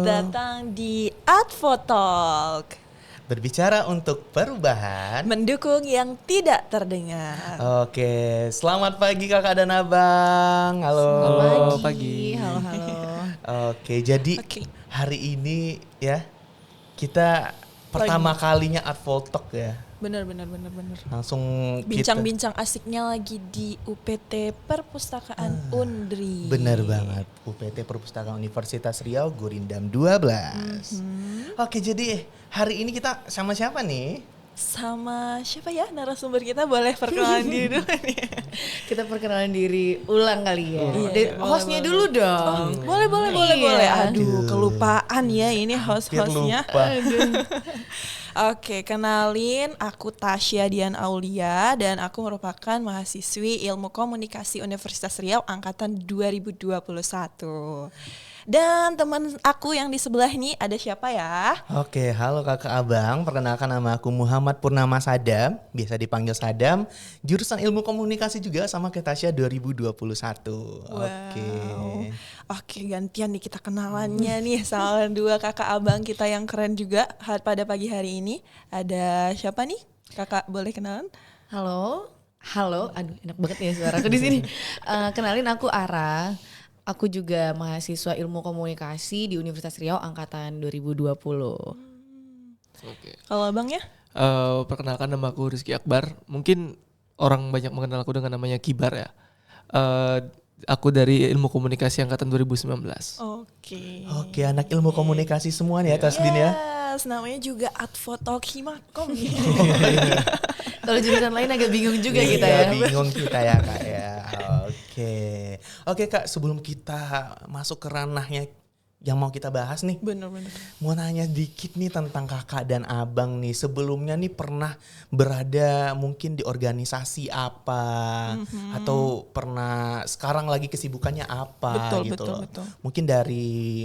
datang di Advo Talk. Berbicara untuk perubahan, Mendukung yang tidak terdengar. Oke, selamat pagi kakak dan abang. Halo. Selamat pagi. Halo. Oke, jadi hari ini ya kita pertama kalinya Advo Talk ya. Bener. Langsung Bincang-bincang asiknya lagi di UPT Perpustakaan Undri. Bener banget, UPT Perpustakaan Universitas Riau Gurindam 12. Oke, jadi hari ini kita sama siapa nih? Sama siapa ya narasumber kita, boleh perkenalan diri dulu nih. Kita perkenalan diri ulang kali ya. Iya, Hostnya dulu dong. Boleh. Iya. Aduh, kelupaan ya ini host-hostnya. Lupa. Oke, kenalin, aku Tasya Dian Aulia dan aku merupakan mahasiswi Ilmu Komunikasi Universitas Riau angkatan 2021. Dan teman aku yang di sebelah ini ada siapa ya? Oke, halo kakak abang, perkenalkan nama aku Muhammad Purnama Sadam, biasa dipanggil Sadam, jurusan Ilmu Komunikasi juga sama kayak Tasya 2021. Oke, gantian nih kita kenalannya nih sama dua kakak abang kita yang keren juga pada pagi hari ini. Ada siapa nih? Kakak boleh kenalan? Halo. Aduh, enak banget ya suara aku di sini. Kenalin aku Ara. Aku juga mahasiswa Ilmu Komunikasi di Universitas Riau angkatan 2020. Oke. Kalau abangnya? Perkenalkan, nama aku Rizky Akbar. Mungkin orang banyak mengenal aku dengan namanya Kibar ya. Aku dari Ilmu Komunikasi angkatan 2019. Oke, anak Ilmu Komunikasi semua nih ya Tasdin ya. Yes, namanya juga Advo Talk Himakom. Kalau jurusan lain agak bingung juga Iya, kita ya. bingung kita ya kak ya. Oke kak, sebelum kita masuk ke ranahnya yang mau kita bahas nih, Bener. mau nanya dikit nih tentang kakak dan abang nih. Sebelumnya nih pernah berada mungkin di organisasi apa, atau pernah sekarang lagi kesibukannya apa Betul. Mungkin dari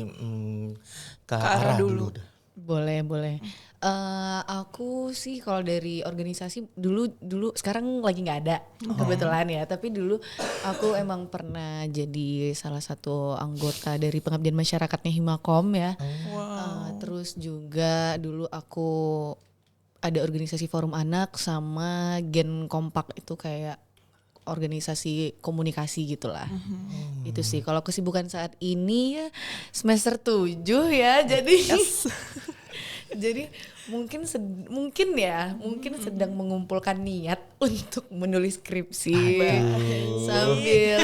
Kak Ara dulu. Boleh. Aku sih kalau dari organisasi dulu sekarang lagi nggak ada kebetulan ya. Tapi dulu aku emang pernah jadi salah satu anggota dari pengabdian masyarakatnya Himakom ya. Terus juga dulu aku ada organisasi forum anak sama Gen Kompak, itu kayak organisasi komunikasi gitulah. Itu sih kalau kesibukan saat ini ya semester 7 ya. Jadi jadi mungkin sedang mengumpulkan niat untuk menulis skripsi sambil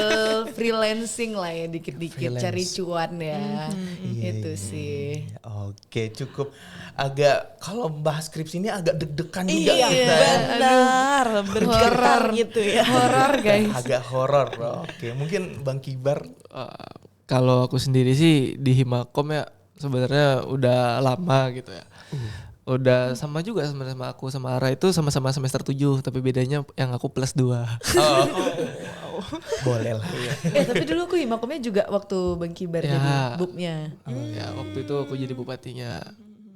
freelancing lah ya, dikit-dikit cari cuan ya. Itu sih. Oke, cukup agak, kalau bahas skripsi ini agak deg-degan juga kita. Benar, bergetar gitu ya. Horor guys. Agak horor. Oke, mungkin Bang Kibar. Kalau aku sendiri sih di Himakom ya sebenarnya udah lama gitu ya. Udah sama juga sebenarnya sama aku sama Ara itu sama-sama semester 7, tapi bedanya yang aku plus 2. Boleh lah. Tapi dulu aku Himakomnya juga waktu Bang Kibar Ya. jadi bupnya. Ya waktu itu aku jadi bupatinya.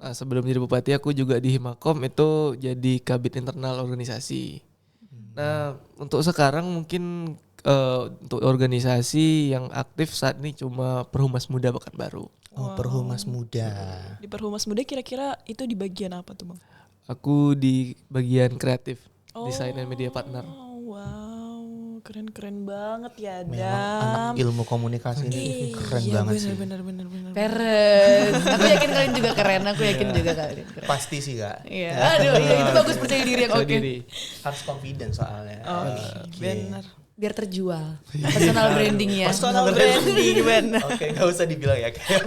Nah, sebelum jadi bupati aku juga di Himakom itu jadi kabit internal organisasi. Nah untuk sekarang mungkin untuk organisasi yang aktif saat ini cuma Perhumas Muda Pekanbaru. Perhumas Muda. Di Perhumas Muda kira-kira itu di bagian apa tuh Bang? Aku di bagian kreatif, desain dan media partner. Wow, keren banget ya Memang anak ilmu komunikasi ini keren banget sih. Bener. Peres. Aku yakin kalian juga keren. Keren. Pasti sih kak. Iya. Aduh, itu bagus, percaya diri yang oke. Harus confident soalnya. Bener. Biar terjual. Personal branding ya. Personal branding, bener. Oke, gak usah dibilang ya kayak.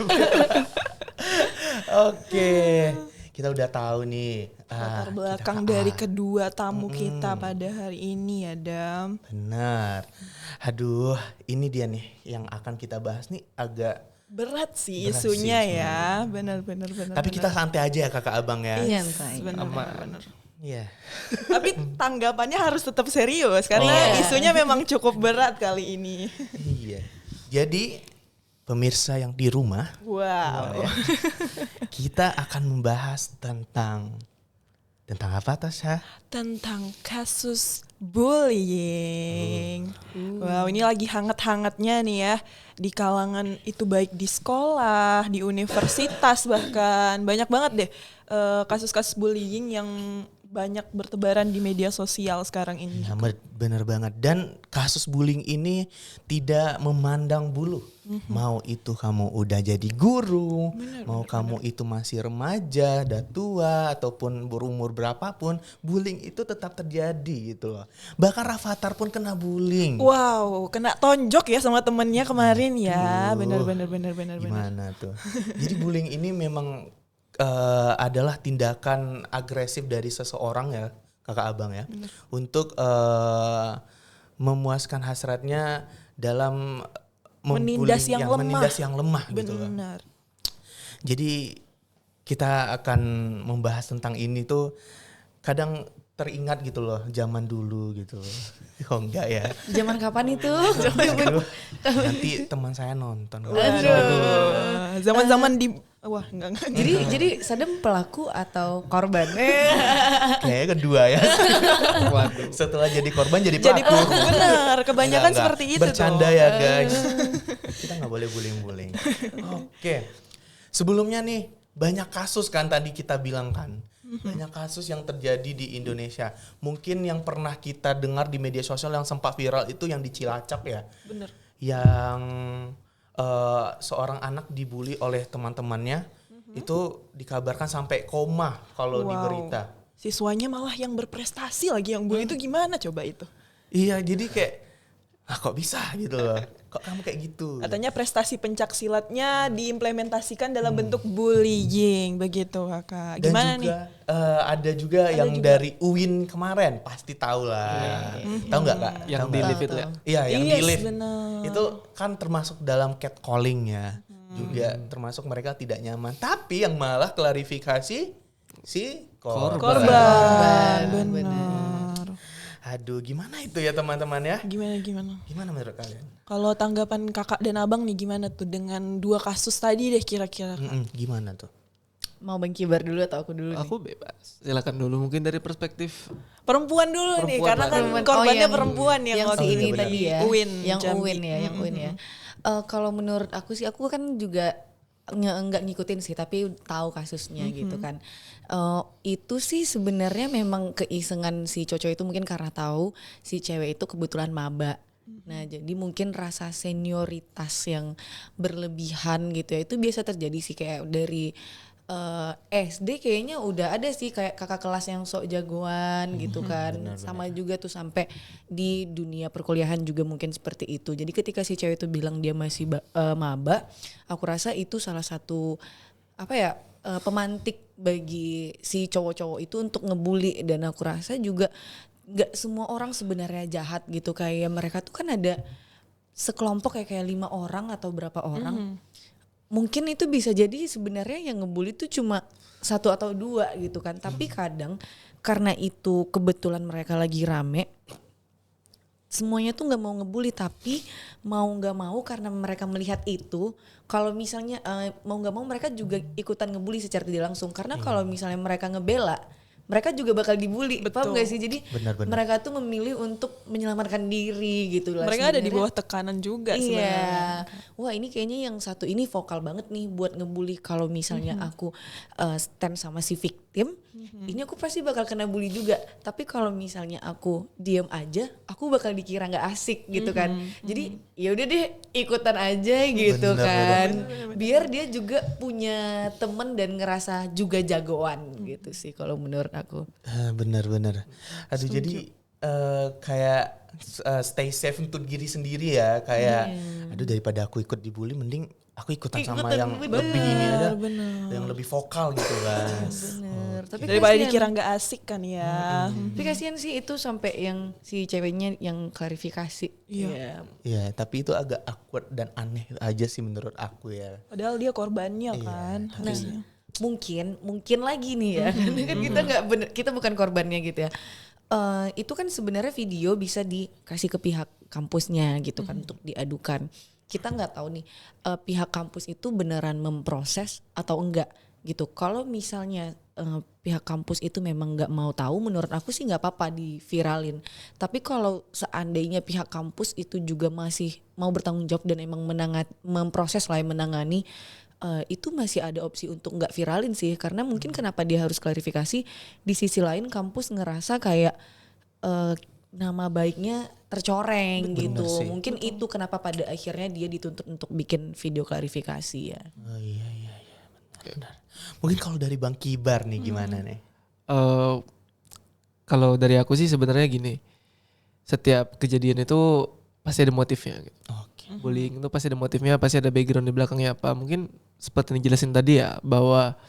Oke, kita udah tahu nih Latar belakang dari kedua tamu kita pada hari ini ya Dam. Benar. Aduh, ini dia nih yang akan kita bahas nih agak berat sih isunya ya. Bener. Tapi kita santai aja ya kakak abang ya. Iya, Bener. Iya. Tapi tanggapannya harus tetap serius karena isunya memang cukup berat kali ini. Iya. Jadi pemirsa yang di rumah, kita akan membahas tentang apa Tasya? Tentang kasus bullying. Wow, ini lagi hangat-hangatnya nih ya di kalangan itu, baik di sekolah, di universitas, bahkan banyak banget deh kasus-kasus bullying yang banyak bertebaran di media sosial sekarang ini. Ya, bener banget. Dan kasus bullying ini tidak memandang bulu. Mau itu kamu udah jadi guru, mau kamu itu masih remaja, udah tua, ataupun berumur berapapun, bullying itu tetap terjadi gitu loh. Bahkan Rafathar pun kena bullying. Wow, kena tonjok ya sama temennya kemarin ya. Benar. Gimana tuh? Jadi bullying ini memang adalah tindakan agresif dari seseorang ya, kakak abang ya, untuk memuaskan hasratnya dalam menindas yang lemah. gitu loh. Benar. Jadi kita akan membahas tentang ini tuh kadang teringat gitu loh zaman dulu gitu loh. Oh enggak ya. Zaman kapan itu? Aduh, nanti teman saya nonton. Aduh. Zaman-zaman di wah enggak. Jadi Sadam pelaku atau korban? Kayaknya kedua ya. Setelah jadi korban jadi pelaku. Jadi pelaku, benar. Kebanyakan Enggak. seperti itu Bercanda tuh. ya guys. Kita nggak boleh bullying. Oke. Sebelumnya nih banyak kasus kan tadi kita bilang kan. Banyak kasus yang terjadi di Indonesia. Mungkin yang pernah kita dengar di media sosial yang sempat viral itu yang di Cilacap ya. Benar. Yang seorang anak dibully oleh teman-temannya. Itu dikabarkan sampai koma kalau di berita. Siswanya malah yang berprestasi lagi yang bully itu gimana coba itu? Iya, jadi kayak kok bisa gitu loh. Kok kamu kayak gitu? Katanya prestasi pencak silatnya diimplementasikan dalam bentuk bullying begitu Kakak. Dan Gimana juga, nih? ada juga yang dari UIN kemarin, pasti tahu lah. Tahu nggak Kak? Yang Tahu di nggak? live itu ya. Iya, yang Yes, di live. benar. Itu kan termasuk dalam catcalling ya. Juga termasuk mereka tidak nyaman. Tapi yang malah klarifikasi si Korban. Benar. Benar. Aduh, gimana itu ya teman-teman ya? Gimana? Gimana menurut kalian? Kalau tanggapan Kakak dan Abang nih gimana tuh dengan dua kasus tadi deh kira-kira? Gimana tuh? Mau Bang Kibar dulu atau aku dulu nih? Aku bebas. Silakan dulu mungkin dari perspektif Perempuan dulu nih, Perempuan karena lah. kan Perempuan. korbannya yang perempuan yang si waktu ini itu tadi di ya, UIN, yang Jambi. UIN ya, yang UIN ya. Kalau menurut aku sih, aku kan juga nggak ngikutin sih, tapi tahu kasusnya gitu kan. Itu sih sebenarnya memang keisengan si Coco itu, mungkin karena tahu si cewek itu kebetulan maba. Nah jadi mungkin rasa senioritas yang berlebihan gitu ya, itu biasa terjadi sih, kayak dari SD kayaknya udah ada sih kayak kakak kelas yang sok jagoan gitu kan. Sama juga tuh sampai di dunia perkuliahan juga mungkin seperti itu. Jadi ketika si cewek itu bilang dia masih maba, aku rasa itu salah satu pemantik bagi si cowok-cowok itu untuk ngebully. Dan aku rasa juga gak semua orang sebenarnya jahat gitu, kayak mereka tuh kan ada sekelompok kayak 5 orang atau berapa orang. Mungkin itu bisa jadi sebenarnya yang ngebully itu cuma 1 atau 2 gitu kan. Tapi kadang karena itu kebetulan mereka lagi rame, semuanya tuh gak mau ngebully, tapi mau gak mau karena mereka melihat itu, kalau misalnya mau gak mau mereka juga ikutan ngebully secara tidak langsung. Karena kalau misalnya mereka ngebela, mereka juga bakal dibully. Paham gak sih? Jadi Benar. mereka tuh memilih untuk menyelamatkan diri gitu lah. Mereka ada di Sebenarnya bawah tekanan juga sebenarnya. iya. Wah ini kayaknya yang satu ini vokal banget nih buat ngebully. Kalau misalnya aku stand sama si victim, ini aku pasti bakal kena bully juga. Tapi kalau misalnya aku diem aja, aku bakal dikira nggak asik gitu kan. Jadi ya udah deh ikutan aja gitu kan. Biar dia juga punya temen dan ngerasa juga jagoan gitu sih kalau menurut aku. Bener. Aduh, jadi kayak stay safe untuk diri sendiri ya. Kayak aduh, daripada aku ikut dibully, mending aku ikutan sama yang lebih ini aja, yang lebih vokal gitu kan. Bener. Tapi Daripada kasihan. dikira nggak asik kan ya. Tapi kasihan sih itu sampai yang si ceweknya yang klarifikasi. Iya. Ya, tapi itu agak awkward dan aneh aja sih menurut aku ya. Padahal dia korbannya kan harusnya. Mungkin lagi nih ya. Karena kan kita nggak bener, kita bukan korbannya gitu ya. Itu kan sebenarnya video bisa dikasih ke pihak kampusnya gitu kan untuk diadukan. Kita nggak tahu nih pihak kampus itu beneran memproses atau enggak gitu. Kalau misalnya pihak kampus itu memang nggak mau tahu, menurut aku sih nggak apa-apa diviralin. Tapi kalau seandainya pihak kampus itu juga masih mau bertanggung jawab dan emang memproses lah, menangani, itu masih ada opsi untuk nggak viralin sih. Karena mungkin kenapa dia harus klarifikasi, di sisi lain kampus ngerasa kayak nama baiknya tercoreng gitu. sih. Mungkin itu kenapa pada akhirnya dia dituntut untuk bikin video klarifikasi ya. Oh iya benar. Mungkin kalau dari Bang Kibar nih gimana nih? Kalau dari aku sih sebenarnya gini, setiap kejadian itu pasti ada motifnya gitu. Oke. Bullying itu pasti ada motifnya, pasti ada background di belakangnya apa. Mungkin seperti yang dijelasin tadi ya, bahwa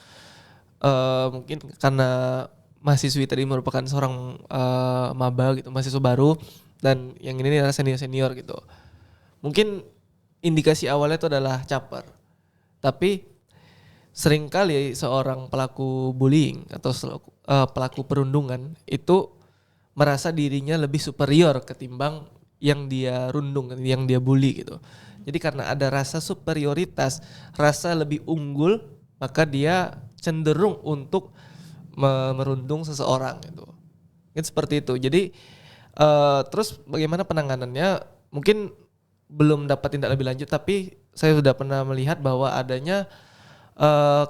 mungkin karena mahasiswi tadi merupakan seorang maba gitu, mahasiswa baru, dan yang ini adalah senior gitu. Mungkin indikasi awalnya itu adalah caper. Tapi seringkali seorang pelaku bullying atau pelaku perundungan itu merasa dirinya lebih superior ketimbang yang dia rundung, yang dia bully gitu. Jadi karena ada rasa superioritas, rasa lebih unggul, maka dia cenderung untuk merundung seseorang gitu. Itu seperti itu. Jadi terus bagaimana penanganannya? Mungkin belum dapat tindak lebih lanjut, tapi saya sudah pernah melihat bahwa adanya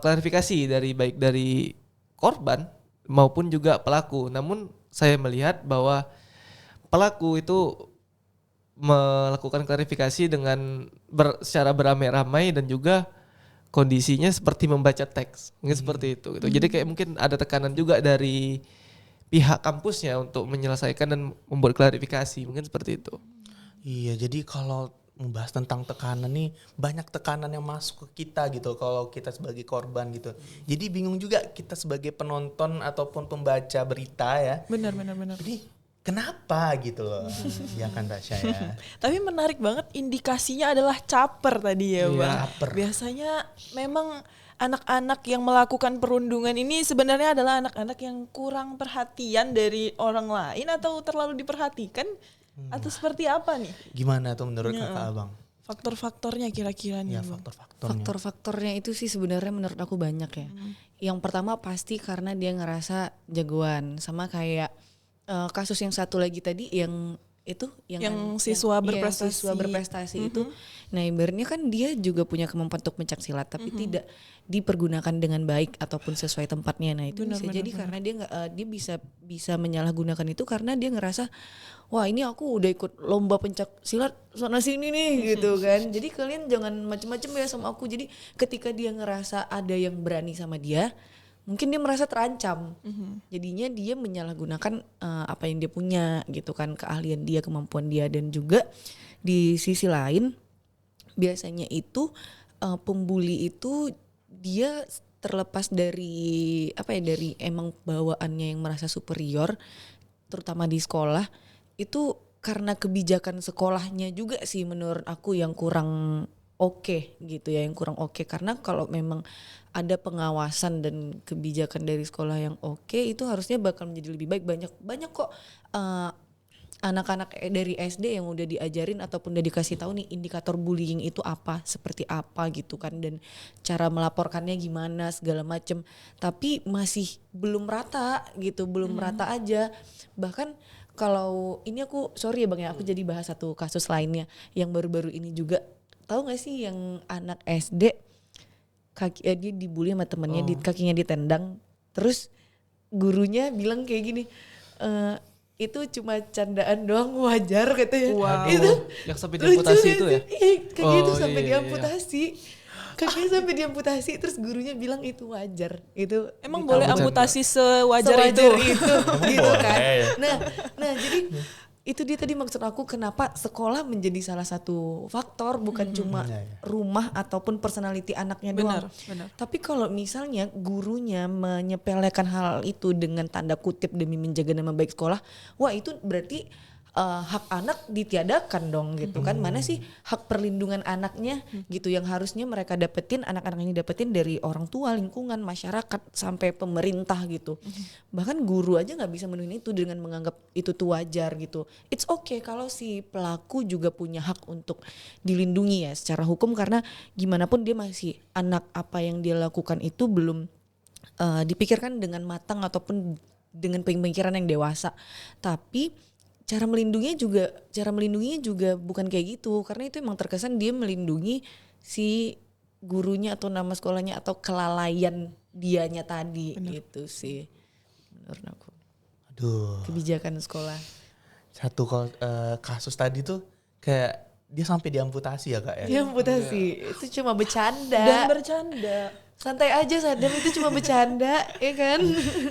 klarifikasi baik dari korban maupun juga pelaku. Namun saya melihat bahwa pelaku itu melakukan klarifikasi dengan secara beramai-ramai dan juga kondisinya seperti membaca teks, mungkin seperti itu gitu. Jadi kayak mungkin ada tekanan juga dari pihak kampusnya untuk menyelesaikan dan membuat klarifikasi, mungkin seperti itu. Iya, jadi kalau membahas tentang tekanan nih, banyak tekanan yang masuk ke kita gitu kalau kita sebagai korban gitu. Jadi bingung juga kita sebagai penonton ataupun pembaca berita ya. Benar. Jadi kenapa gitu loh. Ya kan Tasya ya. Tapi menarik banget, indikasinya adalah caper tadi ya, Iya, Bang. caper. Biasanya memang anak-anak yang melakukan perundungan ini sebenarnya adalah anak-anak yang kurang perhatian dari orang lain atau terlalu diperhatikan, atau seperti apa nih? Gimana tuh menurut Ya. kakak abang? Faktor-faktornya kira-kira nih, Ya Bang. faktor-faktornya. Faktor-faktornya itu sih sebenarnya menurut aku banyak ya. Yang pertama pasti karena dia ngerasa jagoan, sama kayak kasus yang satu lagi tadi yang itu Yang siswa berprestasi. siswa berprestasi itu. Nah, ibaratnya kan dia juga punya kemampuan untuk pencak silat tapi tidak dipergunakan dengan baik ataupun sesuai tempatnya. Nah, itu bisa jadi karena dia nggak dia bisa menyalahgunakan itu karena dia ngerasa wah, ini aku udah ikut lomba pencak silat sana sini nih gitu kan. Jadi kalian jangan macem-macem ya sama aku. Jadi ketika dia ngerasa ada yang berani sama dia, mungkin dia merasa terancam. Jadinya dia menyalahgunakan apa yang dia punya gitu kan, keahlian dia, kemampuan dia. Dan juga di sisi lain biasanya itu pembuli itu dia terlepas dari dari emang bawaannya yang merasa superior, terutama di sekolah, itu karena kebijakan sekolahnya juga sih menurut aku yang kurang oke gitu ya, yang kurang oke. Karena kalau memang ada pengawasan dan kebijakan dari sekolah yang oke, itu harusnya bakal menjadi lebih baik. Banyak kok anak-anak dari SD yang udah diajarin ataupun udah dikasih tahu nih indikator bullying itu apa, seperti apa gitu kan, dan cara melaporkannya gimana segala macem. Tapi masih belum rata gitu, belum rata aja. Bahkan kalau ini aku sorry ya Bang ya, aku jadi bahas satu kasus lainnya yang baru-baru ini juga. Tahu nggak sih yang anak SD dia dibully sama temennya, kakinya ditendang, terus gurunya bilang kayak gini, itu cuma candaan doang, wajar katanya. Wow. Itu Yang sampai diamputasi itu ya? Kaki itu Oh, sampai iya. diamputasi. Kakinya sampai diamputasi, terus gurunya bilang itu wajar. Itu Emang di- boleh bercanda. amputasi sewajar itu? gitu kan. boleh. Nah jadi itu dia tadi maksud aku kenapa sekolah menjadi salah satu faktor, bukan cuma Iya, iya. rumah ataupun personality anaknya doang. Benar. Tapi kalau misalnya gurunya menyepelekan hal itu dengan tanda kutip demi menjaga nama baik sekolah, wah itu berarti hak anak ditiadakan dong gitu kan. Mana sih hak perlindungan anaknya gitu yang harusnya mereka dapetin, anak-anak ini dapetin dari orang tua, lingkungan, masyarakat, sampai pemerintah gitu. Bahkan guru aja nggak bisa menuhin itu dengan menganggap itu tuh wajar gitu. It's okay kalau si pelaku juga punya hak untuk dilindungi ya secara hukum, karena gimana pun dia masih anak, apa yang dia lakukan itu belum dipikirkan dengan matang ataupun dengan pemikiran yang dewasa. Tapi cara melindunginya juga bukan kayak gitu, karena itu emang terkesan dia melindungi si gurunya atau nama sekolahnya atau kelalaian dianya tadi. Gitu sih menurut aku. Aduh. Kebijakan sekolah. Satu kasus tadi tuh kayak dia sampai diamputasi ya Kak ya. Ya amputasi, itu cuma bercanda. Dan bercanda. Santai aja Sadam, itu cuma bercanda, ya kan?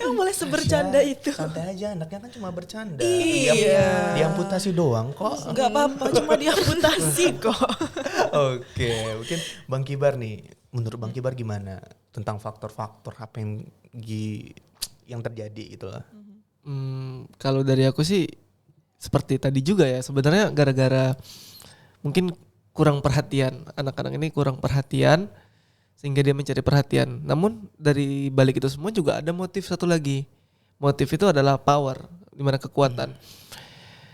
Emang boleh sebercanda itu? Santai aja, anaknya kan cuma bercanda. Iya. Diamputasi doang kok. Gak apa-apa, cuma diamputasi kok. Oke, mungkin Bang Kibar nih, menurut Bang Kibar gimana tentang faktor-faktor apa yang terjadi gitu lah. Kalau dari aku sih seperti tadi juga ya, sebenarnya gara-gara mungkin kurang perhatian, anak-anak ini kurang perhatian sehingga dia mencari perhatian. Namun dari balik itu semua juga ada motif satu lagi. Motif itu adalah power, dimana kekuatan.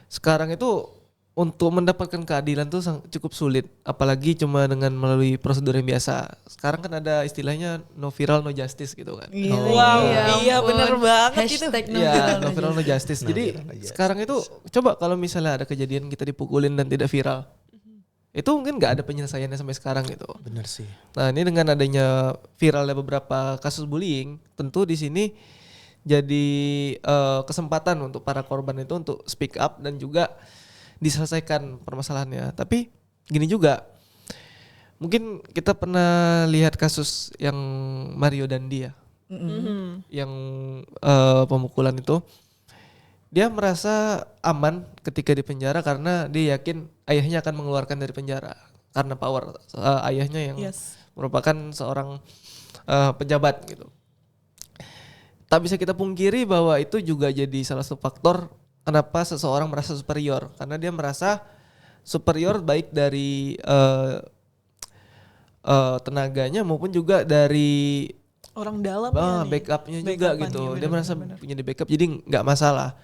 Sekarang itu untuk mendapatkan keadilan tuh cukup sulit, apalagi cuma dengan melalui prosedur yang biasa. Sekarang kan ada istilahnya no viral no justice gitu kan. Wow, iya bener banget itu. Iya, no viral no justice. Jadi viral no justice. sekarang itu coba kalau misalnya ada kejadian kita dipukulin dan tidak viral, itu mungkin nggak ada penyelesaiannya sampai sekarang gitu. Bener sih. Nah ini dengan adanya viralnya beberapa kasus bullying, tentu di sini jadi kesempatan untuk para korban itu untuk speak up dan juga diselesaikan permasalahannya. Tapi gini juga, mungkin kita pernah lihat kasus yang Mario Dandi ya, yang pemukulan itu. Dia merasa aman ketika di penjara karena dia yakin ayahnya akan mengeluarkan dari penjara karena power ayahnya yang merupakan seorang pejabat gitu. Tak bisa kita pungkiri bahwa itu juga jadi salah satu faktor kenapa seseorang merasa superior, karena dia merasa superior baik dari tenaganya maupun juga dari Orang dalam backupnya juga gitu. Dia merasa punya di backup, jadi nggak masalah.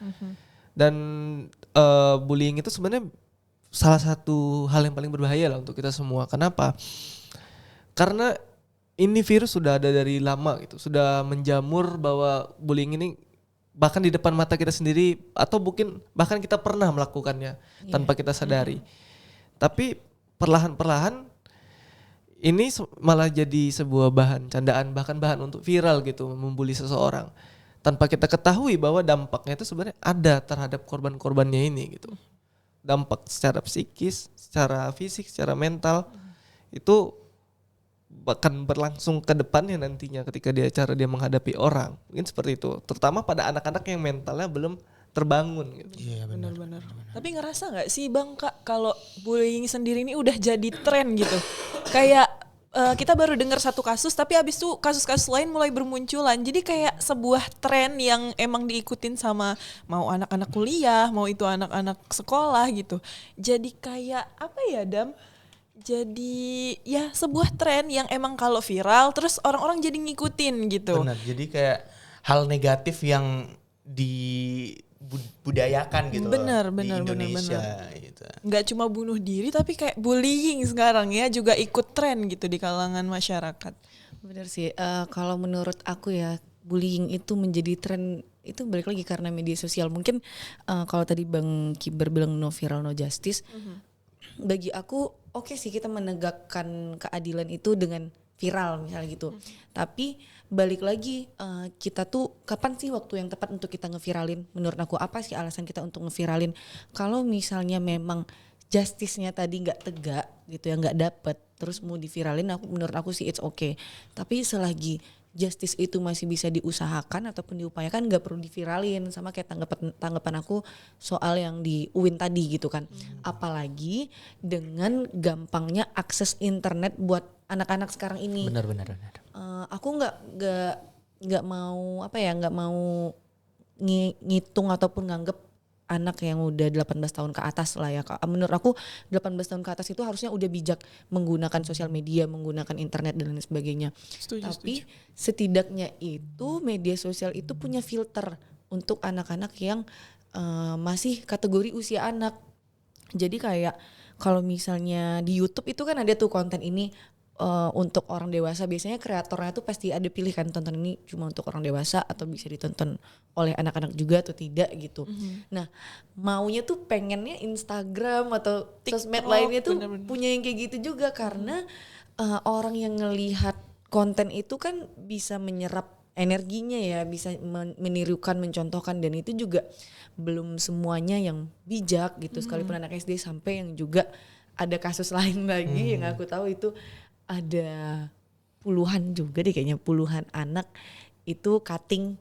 Dan bullying itu sebenarnya salah satu hal yang paling berbahaya lah untuk kita semua. Kenapa? Karena ini virus sudah ada dari lama gitu, sudah menjamur bahwa bullying ini bahkan di depan mata kita sendiri atau mungkin bahkan kita pernah melakukannya tanpa kita sadari. Tapi perlahan-perlahan ini malah jadi sebuah bahan candaan, bahkan bahan untuk viral gitu, membuli seseorang tanpa kita ketahui bahwa dampaknya itu sebenarnya ada terhadap korban-korbannya ini gitu. Dampak secara psikis, secara fisik, secara mental itu bahkan berlangsung ke depannya nantinya ketika cara dia menghadapi orang. Mungkin seperti itu, terutama pada anak-anak yang mentalnya belum terbangun gitu. Iya benar. Tapi ngerasa nggak sih Bang Kak kalau bullying sendiri ini udah jadi tren gitu? Kayak kita baru dengar satu kasus tapi abis itu kasus-kasus lain mulai bermunculan. Jadi kayak sebuah tren yang emang diikutin sama mau anak-anak kuliah, mau itu anak-anak sekolah gitu. Jadi kayak apa ya Dam? Jadi ya sebuah tren yang emang kalau viral terus orang-orang jadi ngikutin gitu. Benar. Jadi kayak hal negatif yang dibudayakan gitu Benar, di Indonesia gitu. Nggak cuma bunuh diri tapi kayak bullying sekarang ya juga ikut tren gitu di kalangan masyarakat. Benar sih, kalau menurut aku ya bullying itu menjadi tren itu balik lagi karena media sosial. Mungkin kalau tadi Bang Kibar bilang no viral no justice, bagi aku oke sih kita menegakkan keadilan itu dengan viral misalnya gitu. Tapi balik lagi kita tuh kapan sih waktu yang tepat untuk kita ngeviralin? Menurut aku apa sih alasan kita untuk ngeviralin? Kalau misalnya memang justice-nya tadi nggak tegak gitu ya, nggak dapet, terus mau diviralin, menurut aku sih it's okay. Tapi selagi justice itu masih bisa diusahakan ataupun diupayakan, nggak perlu diviralin. Sama kayak tanggapan aku soal yang di UIN tadi gitu kan. Apalagi dengan gampangnya akses internet buat anak-anak sekarang ini. Benar. Aku nggak mau nggak mau ngitung ataupun nganggep anak yang udah 18 tahun ke atas lah ya. Menurut aku 18 tahun ke atas itu harusnya udah bijak menggunakan sosial media, menggunakan internet dan lain sebagainya. Tapi setidaknya itu media sosial itu punya filter untuk anak-anak yang masih kategori usia anak. Jadi kayak kalau misalnya di YouTube itu kan ada tuh konten ini untuk orang dewasa. Biasanya kreatornya tuh pasti ada pilih kan, tonton ini cuma untuk orang dewasa atau bisa ditonton oleh anak-anak juga atau tidak gitu. Nah maunya tuh pengennya Instagram atau sosmed TikTok, lainnya tuh bener-bener. punya yang kayak gitu juga, karena orang yang ngelihat konten itu kan bisa menyerap energinya ya, bisa menirukan, mencontohkan, dan itu juga belum semuanya yang bijak gitu. Sekalipun anak SD, sampai yang juga ada kasus lain lagi yang aku tahu itu ada puluhan juga deh kayaknya, puluhan anak itu cutting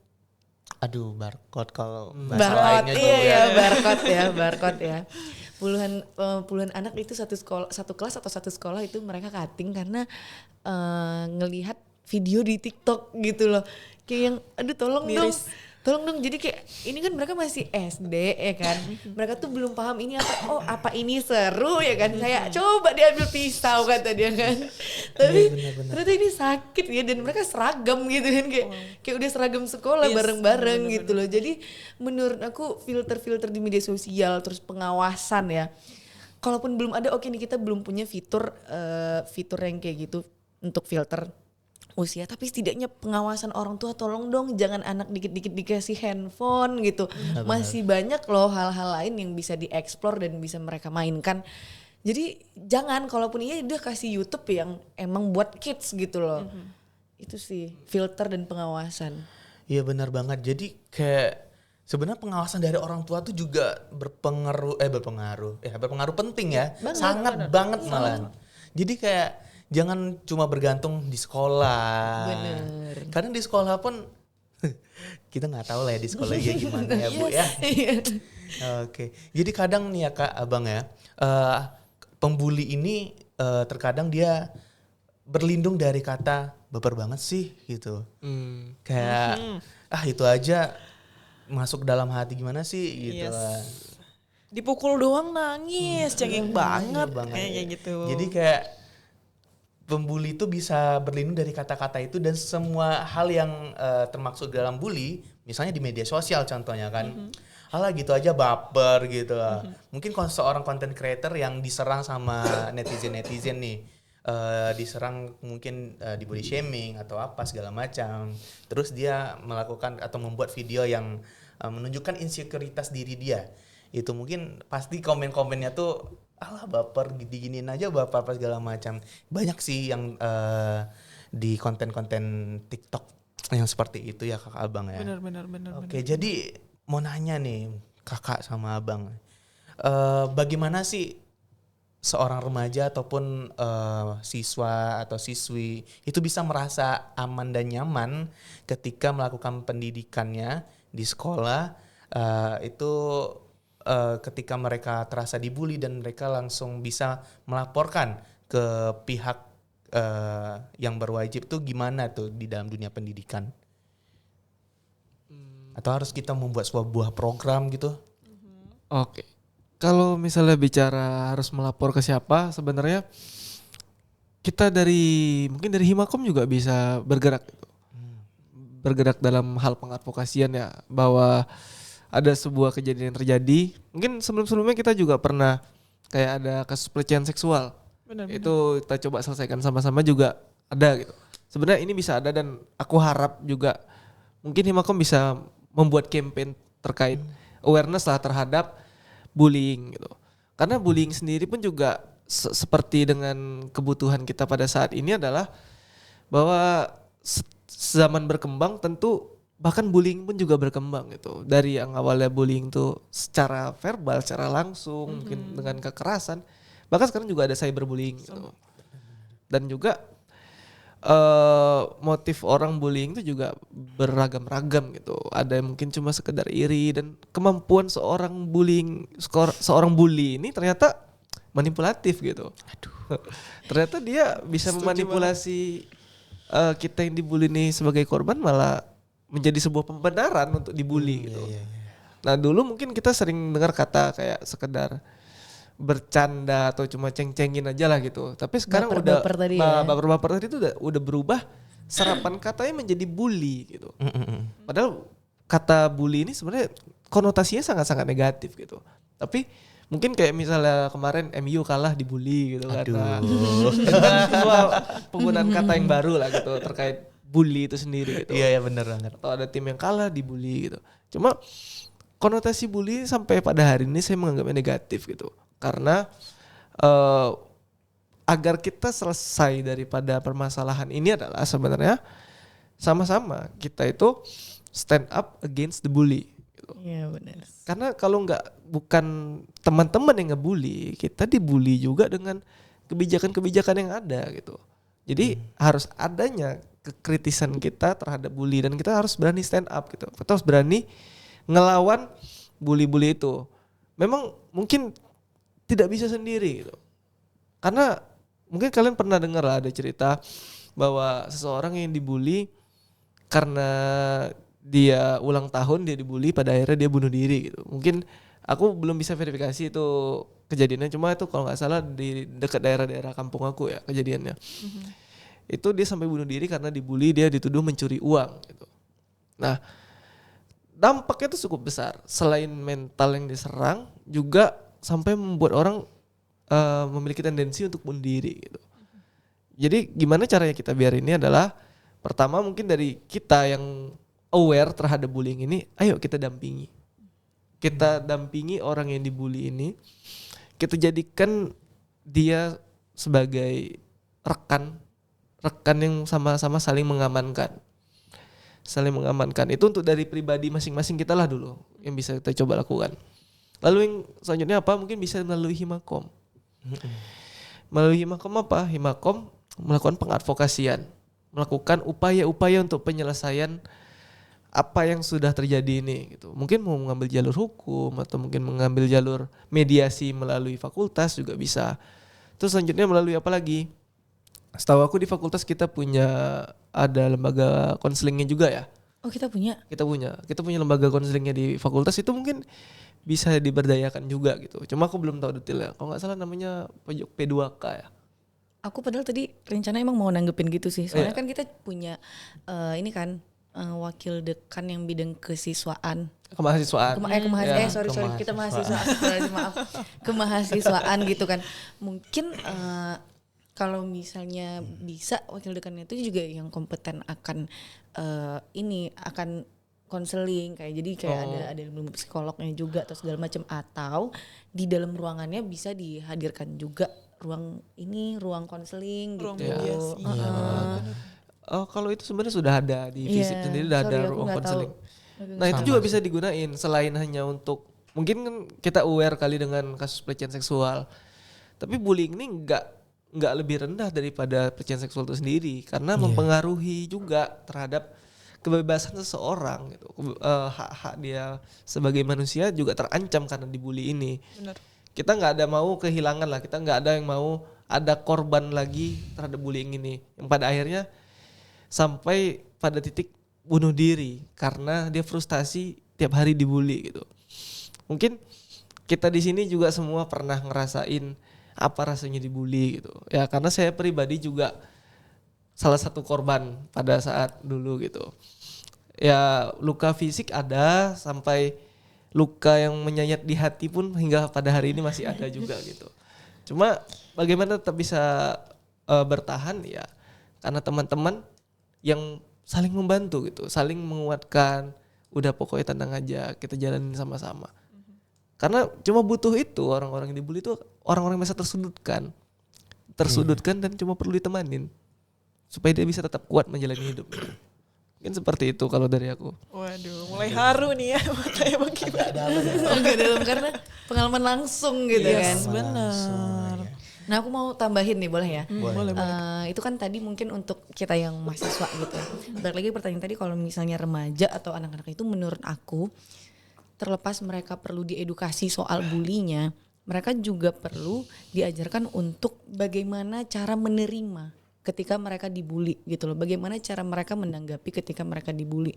Aduh, barcode kalau bahasa barcode. lainnya juga. Iya ya, barcode ya. Puluhan anak itu satu kelas atau satu sekolah itu mereka cutting karena ngelihat video di TikTok gitu loh. Kayak yang aduh tolong dong. Jadi kayak ini kan mereka masih SD ya kan. Mereka tuh belum paham ini apa. Oh, apa ini seru ya kan. Kayak coba diambil pisau kata dia kan. Tapi ternyata ini sakit ya, dan mereka seragam gitu kan, kayak udah seragam sekolah bareng-bareng gitu loh. Jadi menurut aku filter-filter di media sosial, terus pengawasan ya. Kalaupun belum ada, oke nih kita belum punya fitur yang kayak gitu untuk filter usia, tapi setidaknya pengawasan orang tua, tolong dong jangan anak dikit-dikit dikasih handphone gitu. Masih banyak loh hal-hal lain yang bisa dieksplor dan bisa mereka mainkan. Jadi jangan, kalaupun iya udah kasih YouTube yang emang buat kids gitu loh. Itu sih filter dan pengawasan. Iya benar banget. Jadi kayak sebenarnya pengawasan dari orang tua tuh juga berpengaruh penting ya. Sangat banget malah. Jadi kayak jangan cuma bergantung di sekolah. Bener. Kadang di sekolah pun kita nggak tahu lah ya di sekolah ya gimana ya Bu ya. Oke. Jadi kadang nih ya Kak, Abang ya, pembuli ini terkadang dia berlindung dari kata baper banget sih gitu. Kayak itu aja masuk dalam hati gimana sih gitu. Dipukul doang nangis, cengeng banget kayak gitu. Jadi kayak pembuli itu bisa berlindung dari kata-kata itu dan semua hal yang termaksud dalam bully, misalnya di media sosial contohnya kan. Alah gitu aja baper gitu. Mungkin seorang content creator yang diserang sama netizen nih, diserang mungkin di body shaming atau apa segala macam. Terus dia melakukan atau membuat video yang menunjukkan insekuritas diri dia. Itu mungkin pasti komen-komennya tuh alah baper diginiin aja baper apa segala macam. Banyak sih yang di konten-konten TikTok yang seperti itu ya Kakak Abang ya. Benar. Oke, jadi mau nanya nih Kakak sama Abang. Bagaimana sih seorang remaja ataupun siswa atau siswi itu bisa merasa aman dan nyaman ketika melakukan pendidikannya di sekolah, itu ketika mereka terasa dibully dan mereka langsung bisa melaporkan ke pihak yang berwajib tuh gimana tuh di dalam dunia pendidikan? Atau harus kita membuat sebuah program gitu? Oke. Kalau misalnya bicara harus melapor ke siapa, sebenarnya kita mungkin dari Himakom juga bisa bergerak gitu. Bergerak dalam hal pengadvokasian ya, bahwa ada sebuah kejadian yang terjadi. Mungkin sebelum-sebelumnya kita juga pernah kayak ada kasus pelecehan seksual. Benar. Itu kita coba selesaikan sama-sama juga ada gitu. Sebenarnya ini bisa ada, dan aku harap juga mungkin Himakom bisa membuat campaign terkait awareness lah terhadap bullying gitu. Karena bullying sendiri pun juga seperti dengan kebutuhan kita pada saat ini adalah bahwa zaman berkembang tentu bahkan bullying pun juga berkembang gitu. Dari yang awalnya bullying tuh secara verbal, secara langsung, mungkin dengan kekerasan, bahkan sekarang juga ada cyberbullying gitu. Dan juga motif orang bullying itu juga beragam-ragam gitu. Ada yang mungkin cuma sekedar iri, dan kemampuan seorang bully ini ternyata manipulatif gitu. Ternyata dia bisa memanipulasi kita yang dibully nih sebagai korban malah menjadi sebuah pembenaran untuk dibully gitu. Iya. Nah dulu mungkin kita sering dengar kata kayak sekedar bercanda atau cuma ceng-cengin aja lah gitu. Tapi sekarang Baper-baper tadi ya. baper-baper tadi itu udah berubah, serapan katanya menjadi bully gitu. Padahal kata bully ini sebenarnya konotasinya sangat-sangat negatif gitu. Tapi Mungkin kayak misalnya kemarin MU kalah dibully gitu kan. Nah, Aduh. itu kan semua penggunaan kata yang baru lah gitu terkait bully itu sendiri gitu. Iya bener banget. Atau ada tim yang kalah dibully gitu. Cuma konotasi bully sampai pada hari ini saya menganggapnya negatif gitu. Karena agar kita selesai daripada permasalahan ini adalah sebenarnya sama-sama kita itu stand up against the bully. Iya benar. Karena kalau bukan teman-teman yang ngebully, kita dibully juga dengan kebijakan-kebijakan yang ada gitu. Jadi harus adanya kekritisan kita terhadap bully dan kita harus berani stand up gitu. Kita harus berani ngelawan bully-bully itu. Memang mungkin tidak bisa sendiri gitu. Karena mungkin kalian pernah dengar lah ada cerita bahwa seseorang yang dibully karena dia ulang tahun dia dibully pada akhirnya dia bunuh diri gitu. Mungkin aku belum bisa verifikasi itu kejadiannya, cuma itu kalau nggak salah di dekat daerah-daerah kampung aku ya kejadiannya. Itu dia sampai bunuh diri karena dibully, dia dituduh mencuri uang gitu. Nah, dampaknya itu cukup besar. Selain mental yang diserang, juga sampai membuat orang memiliki tendensi untuk bunuh diri gitu. Jadi gimana caranya kita biar ini adalah pertama mungkin dari kita yang aware terhadap bullying ini, ayo kita dampingi. Kita dampingi orang yang dibully ini. Kita jadikan dia sebagai rekan yang sama-sama saling mengamankan. Saling mengamankan. Itu untuk dari pribadi masing-masing kita lah dulu yang bisa kita coba lakukan. Lalu yang selanjutnya apa? Mungkin bisa melalui Himakom. Melalui Himakom apa? Himakom melakukan pengadvokasian, melakukan upaya-upaya untuk penyelesaian apa yang sudah terjadi ini gitu. Mungkin mau mengambil jalur hukum atau mungkin mengambil jalur mediasi melalui fakultas juga bisa. Terus selanjutnya melalui apa lagi? Setahu aku di fakultas kita punya ada lembaga konselingnya juga ya. Oh kita punya? Kita punya lembaga konselingnya di fakultas, itu mungkin bisa diberdayakan juga gitu. Cuma aku belum tahu detailnya. Kalau nggak salah namanya pojok P2K ya. Aku padahal tadi rencana emang mau nanggepin gitu sih. Soalnya kan kita punya ini kan wakil dekan yang bidang kesiswaan. Kemahasiswaan. Kita mahasiswa. Maaf. Kemahasiswaan gitu kan. Mungkin kalau misalnya bisa wakil dekannya itu juga yang kompeten akan akan konseling kayak ada ilmu psikolognya juga atau segala macam, atau di dalam ruangannya bisa dihadirkan juga ruang konseling Ruang gitu. mediasi. Kalau itu sebenarnya sudah ada di FISIP sendiri, udah ada ruang konseling. Nah itu Sama juga bisa digunain selain hanya untuk mungkin kan kita aware kali dengan kasus pelecehan seksual, tapi bullying ini nggak lebih rendah daripada pelecehan seksual itu sendiri karena mempengaruhi juga terhadap kebebasan seseorang gitu. Hak-hak dia sebagai manusia juga terancam karena dibully ini. Benar. Kita nggak ada mau kehilangan lah, kita nggak ada yang mau ada korban lagi terhadap bullying ini yang pada akhirnya sampai pada titik bunuh diri karena dia frustasi tiap hari dibully gitu. Mungkin kita di sini juga semua pernah ngerasain apa rasanya dibully gitu. Ya karena saya pribadi juga salah satu korban pada saat dulu gitu. Ya luka fisik ada, sampai luka yang menyayat di hati pun hingga pada hari ini masih ada juga gitu. Cuma bagaimana tetap bisa bertahan ya karena teman-teman yang saling membantu gitu, saling menguatkan. Udah pokoknya tenang aja, kita jalanin sama-sama. Karena cuma butuh itu, orang-orang yang dibully itu orang-orang yang bisa tersudutkan dan cuma perlu ditemanin supaya dia bisa tetap kuat menjalani hidup. Mungkin seperti itu kalau dari aku. Waduh, mulai haru nih ya matanya bagaimana. Agak dalam karena pengalaman langsung gitu kan. Benar. Nah aku mau tambahin nih, boleh ya? Boleh. Itu kan tadi mungkin untuk kita yang mahasiswa gitu. Balik lagi pertanyaan tadi, kalau misalnya remaja atau anak-anak itu menurut aku terlepas mereka perlu diedukasi soal bulinya, mereka juga perlu diajarkan untuk bagaimana cara menerima ketika mereka dibully gitu loh. Bagaimana cara mereka menanggapi ketika mereka dibully.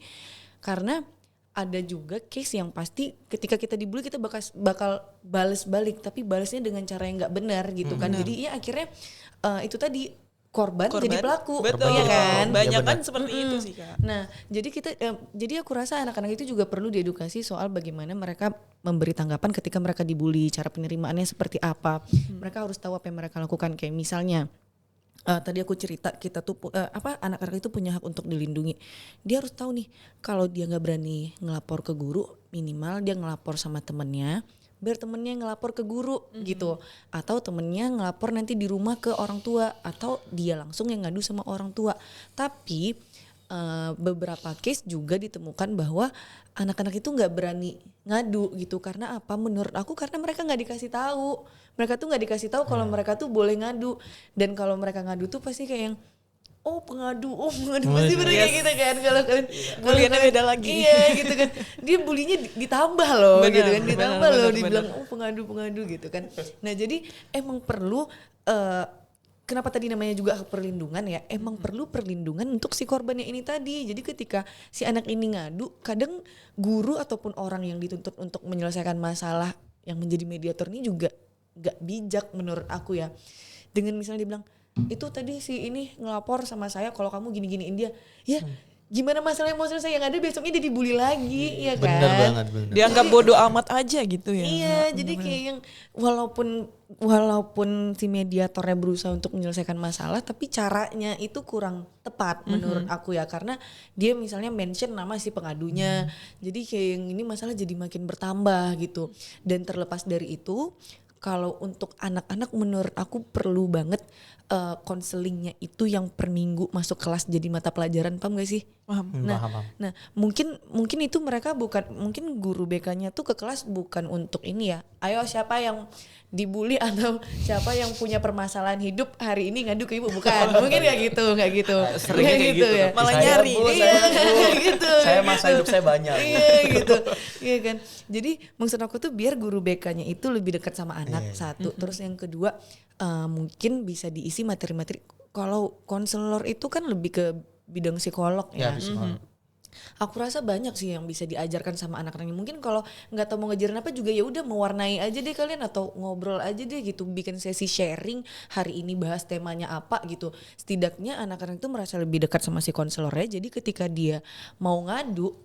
Karena ada juga case yang pasti ketika kita dibully kita bakal bales balik, tapi balesnya dengan cara yang nggak benar gitu kan. Jadi ya akhirnya itu tadi korban jadi pelaku. Betul Iya kan? Banyak Ya, kan benar. seperti itu sih Kak. Nah, jadi aku rasa anak-anak itu juga perlu diedukasi soal bagaimana mereka memberi tanggapan ketika mereka dibully, cara penerimaannya seperti apa. Mereka harus tahu apa yang mereka lakukan. Kayak misalnya tadi aku cerita kita tuh anak-anak itu punya hak untuk dilindungi. Dia harus tahu nih kalau dia nggak berani ngelapor ke guru, minimal dia ngelapor sama temennya. Biar temennya ngelapor ke guru gitu, atau temennya ngelapor nanti di rumah ke orang tua, atau dia langsung yang ngadu sama orang tua. Tapi beberapa case juga ditemukan bahwa anak-anak itu nggak berani ngadu gitu. Karena apa? Menurut aku karena mereka nggak dikasih tahu. Mereka tuh nggak dikasih tahu kalau mereka tuh boleh ngadu. Dan kalau mereka ngadu tuh pasti kayak yang pengadu pasti bener kayak gitu kan. Kalau kalian Buliannya beda lagi. Iya gitu kan. Dia bulinya ditambah loh Bener, gitu kan. Ditambah bener, loh bener, dibilang pengadu gitu kan. Nah, jadi emang perlu kenapa tadi namanya juga hak perlindungan ya? Emang perlu perlindungan untuk si korbannya ini tadi. Jadi ketika si anak ini ngadu, kadang guru ataupun orang yang dituntut untuk menyelesaikan masalah yang menjadi mediator ini juga gak bijak menurut aku ya. Dengan misalnya dia bilang, itu tadi si ini ngelapor sama saya kalau kamu gini-giniin dia. Ya gimana masalah yang mau selesai, yang ada besoknya dia dibully lagi, ya kan? Bener banget, bener. Dianggap bodoh amat aja gitu ya. Iya, jadi kayak yang walaupun si mediatornya berusaha untuk menyelesaikan masalah, tapi caranya itu kurang tepat menurut aku ya, karena dia misalnya mention nama si pengadunya, jadi kayak yang ini masalah jadi makin bertambah gitu. Dan terlepas dari itu, kalau untuk anak-anak menurut aku perlu banget konselingnya itu yang per minggu masuk kelas jadi mata pelajaran, paham gak sih? Paham. Paham. Nah mungkin itu mereka mungkin guru BK-nya tuh ke kelas bukan untuk ini ya, ayo siapa yang dibully atau siapa yang punya permasalahan hidup hari ini ngadu ke ibu, bukan. Mungkin nggak gitu Seringnya kayak gitu ya. Malah Saya, nyari. Bu, Iya saya, gitu. Saya masa hidup saya banyak. Iya gitu. Iya kan. Jadi maksud aku tuh biar guru BK-nya itu lebih dekat sama anak, satu. Terus yang kedua mungkin bisa diisi materi-materi. Kalau konselor itu kan lebih ke bidang psikolog ya. Psikolog. Aku rasa banyak sih yang bisa diajarkan sama anak-anak. Mungkin kalau nggak tahu mau ngajarin apa juga ya udah mewarnai aja deh kalian, atau ngobrol aja deh gitu, bikin sesi sharing hari ini bahas temanya apa gitu. Setidaknya anak-anak itu merasa lebih dekat sama si konselornya. Jadi ketika dia mau ngadu,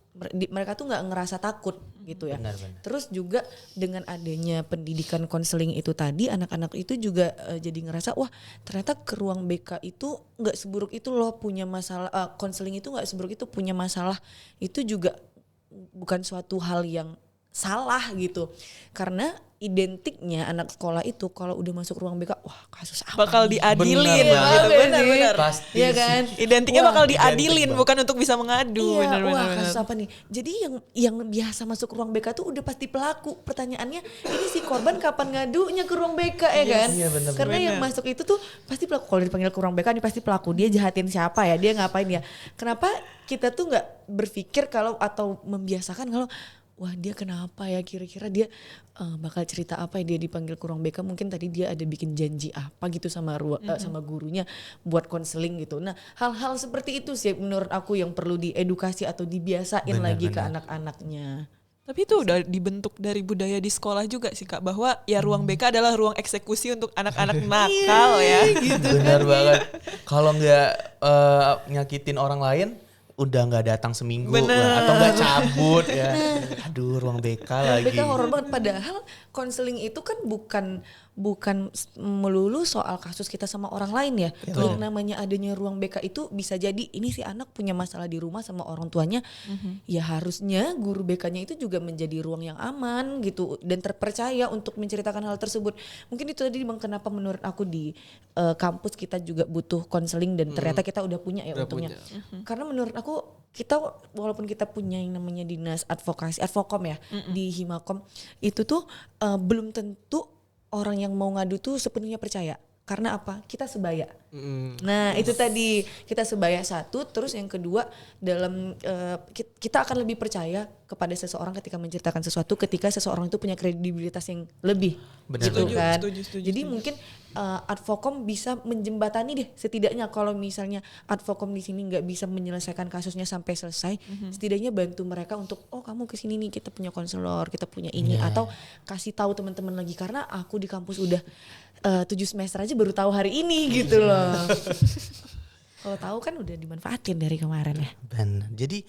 mereka tuh nggak ngerasa takut gitu ya. Benar. Terus juga dengan adanya pendidikan konseling itu tadi, anak-anak itu juga jadi ngerasa wah ternyata ke ruang BK itu nggak seburuk itu loh punya masalah, konseling itu nggak seburuk itu punya masalah, itu juga bukan suatu hal yang salah gitu. Karena identiknya anak sekolah itu kalau udah masuk ruang BK, wah kasus apa Bakal nih? diadilin Bener gitu. banget Benar-benar. Pasti Iya sih. kan? Identiknya Wah, bakal diadilin identik bukan untuk bisa mengadu. Iya, Benar-benar. wah kasus apa nih? Jadi yang biasa masuk ruang BK tuh udah pasti pelaku. Pertanyaannya, ini si korban kapan ngadunya ke ruang BK ya kan? Iya, bener, Karena yang masuk itu tuh pasti pelaku. Kalau dipanggil ke ruang BK ini pasti pelaku. Dia jahatin siapa ya? Dia ngapain ya? Kenapa kita tuh nggak berpikir kalau atau membiasakan kalau wah dia kenapa ya, kira-kira dia bakal cerita apa ya dia dipanggil ke ruang BK, mungkin tadi dia ada bikin janji apa gitu sama sama gurunya buat konseling gitu. Nah hal-hal seperti itu sih menurut aku yang perlu diedukasi atau dibiasain lagi ke anak-anaknya. Tapi itu udah dibentuk dari budaya di sekolah juga sih Kak, bahwa ya ruang BK adalah ruang eksekusi untuk anak-anak nakal ya. Benar banget. Kalau nggak nyakitin orang lain, udah nggak datang seminggu. Bener. Atau nggak cabut ya. Aduh, ruang BK lagi. BK horor banget, padahal konseling itu kan bukan melulu soal kasus kita sama orang lain ya. Yang namanya adanya ruang BK itu bisa jadi ini si anak punya masalah di rumah sama orang tuanya. Ya harusnya guru BK-nya itu juga menjadi ruang yang aman gitu dan terpercaya untuk menceritakan hal tersebut. Mungkin itu tadi Bang kenapa menurut aku di kampus kita juga butuh konseling dan ternyata kita udah punya ya untungnya. Karena menurut aku kita walaupun kita punya yang namanya dinas advokasi, advokom ya di Himakom, itu tuh belum tentu orang yang mau ngadu tuh sepenuhnya percaya. Karena apa? Kita sebaya. Nah itu tadi kita sebaya satu, terus yang kedua dalam kita akan lebih percaya kepada seseorang ketika menceritakan sesuatu, ketika seseorang itu punya kredibilitas yang lebih. Benar. Gitu kan. Setuju. Jadi mungkin advokom bisa menjembatani deh, setidaknya kalau misalnya advokom di sini nggak bisa menyelesaikan kasusnya sampai selesai, setidaknya bantu mereka untuk kamu kesini nih kita punya konselor, kita punya ini, atau kasih tahu teman-teman lagi, karena aku di kampus udah 7 semester aja baru tahu hari ini gitu loh. Kalau tahu kan udah dimanfaatin dari kemarin ya. Benar. Jadi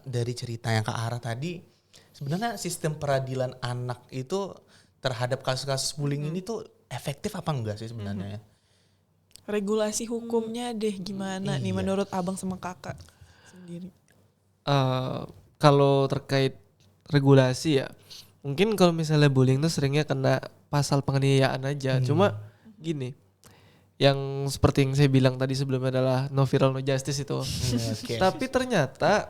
dari cerita yang Kak Ara tadi, sebenarnya sistem peradilan anak itu terhadap kasus-kasus bullying ini tuh efektif apa enggak sih sebenarnya? Regulasi hukumnya deh gimana nih Iya. menurut abang sama kakak sendiri? Kalau terkait regulasi ya, mungkin kalau misalnya bullying tuh seringnya kena pasal penganiayaan aja. Cuma gini, yang seperti yang saya bilang tadi sebelumnya adalah no viral no justice itu. Oke. Tapi ternyata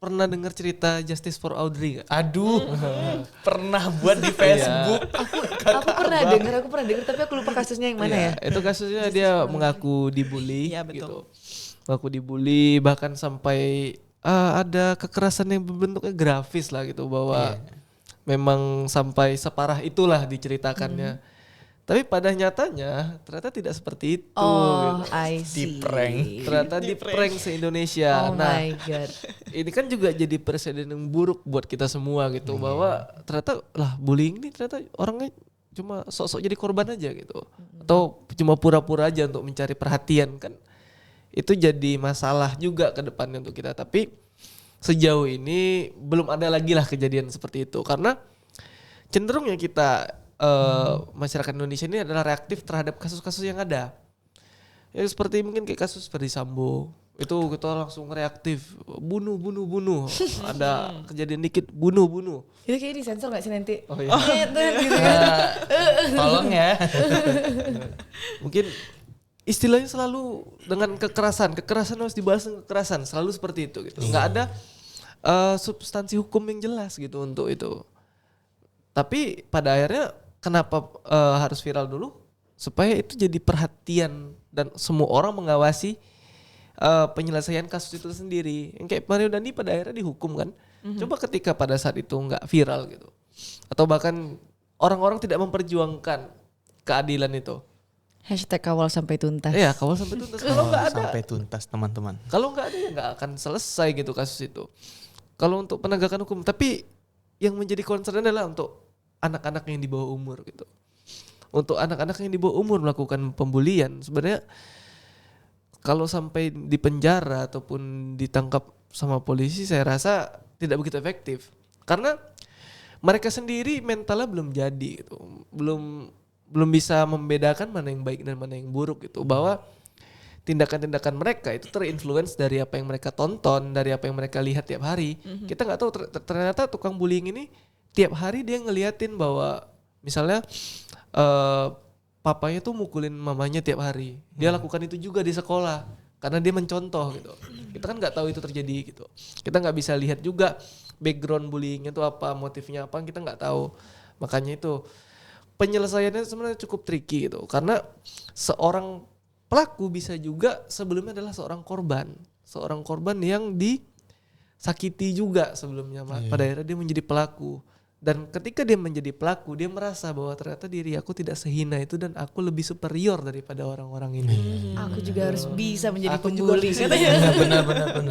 pernah dengar cerita Justice for Audrey gak? Aduh, pernah buat di Facebook. Aku pernah dengar tapi aku lupa kasusnya yang mana ya. Itu kasusnya dia mengaku dibully Iya, betul. gitu. Mengaku dibully bahkan sampai ada kekerasan yang berbentuknya grafis lah gitu bahwa memang sampai separah itulah diceritakannya. Tapi pada nyatanya ternyata tidak seperti itu. Oh, gitu. I see. Di-prank. Ternyata di prank se-Indonesia. Oh Nah, my god. ini kan juga jadi presiden yang buruk buat kita semua gitu bahwa ternyata lah bullying ini ternyata orangnya cuma sok-sok jadi korban aja gitu. Atau cuma pura-pura aja untuk mencari perhatian kan. Itu jadi masalah juga ke depannya untuk kita. Tapi sejauh ini belum ada lagi lah kejadian seperti itu karena cenderungnya kita masyarakat Indonesia ini adalah reaktif terhadap kasus-kasus yang ada. Ya seperti mungkin kayak kasus Ferdy Sambo. Itu kita langsung reaktif. Bunuh. Ada kejadian dikit, bunuh. Itu kayaknya disensor gak sih nanti? Oh iya. Gitu kan. Tolong ya. Mungkin istilahnya selalu dengan kekerasan harus dibahas dengan kekerasan. Selalu seperti itu gitu. Nggak ada substansi hukum yang jelas gitu untuk itu. Tapi pada akhirnya kenapa harus viral dulu? Supaya itu jadi perhatian dan semua orang mengawasi penyelesaian kasus itu sendiri. Yang kayak Mario Dandi pada akhirnya dihukum kan. Coba ketika pada saat itu nggak viral gitu. Atau bahkan orang-orang tidak memperjuangkan keadilan itu. #kawal sampai tuntas. Iya, kawal sampai tuntas. Kalau nggak ada, Sampai tuntas teman-teman. kalau nggak ada ya nggak akan selesai gitu kasus itu. Kalau untuk penegakan hukum, tapi yang menjadi concern adalah untuk anak-anak yang di bawah umur gitu. Untuk anak-anak yang di bawah umur melakukan pembulian, sebenarnya kalau sampai di penjara ataupun ditangkap sama polisi, saya rasa tidak begitu efektif. Karena mereka sendiri mentalnya belum jadi gitu. Belum bisa membedakan mana yang baik dan mana yang buruk gitu. Bahwa tindakan-tindakan mereka itu terinfluence dari apa yang mereka tonton, dari apa yang mereka lihat tiap hari. Kita nggak tahu ternyata tukang bullying ini tiap hari dia ngeliatin bahwa misalnya papanya tuh mukulin mamanya tiap hari. Dia lakukan itu juga di sekolah karena dia mencontoh gitu. Kita kan nggak tahu itu terjadi gitu. Kita nggak bisa lihat juga background bullyingnya itu apa, motifnya apa, kita nggak tahu. Makanya itu penyelesaiannya sebenarnya cukup tricky gitu. Karena seorang pelaku bisa juga sebelumnya adalah seorang korban yang disakiti juga sebelumnya. Pada akhirnya dia menjadi pelaku. Dan ketika dia menjadi pelaku, dia merasa bahwa ternyata diri aku tidak sehina itu dan aku lebih superior daripada orang-orang ini. Aku juga harus bisa menjadi Aku juga pembuli. harus bisa. Katanya. Benar.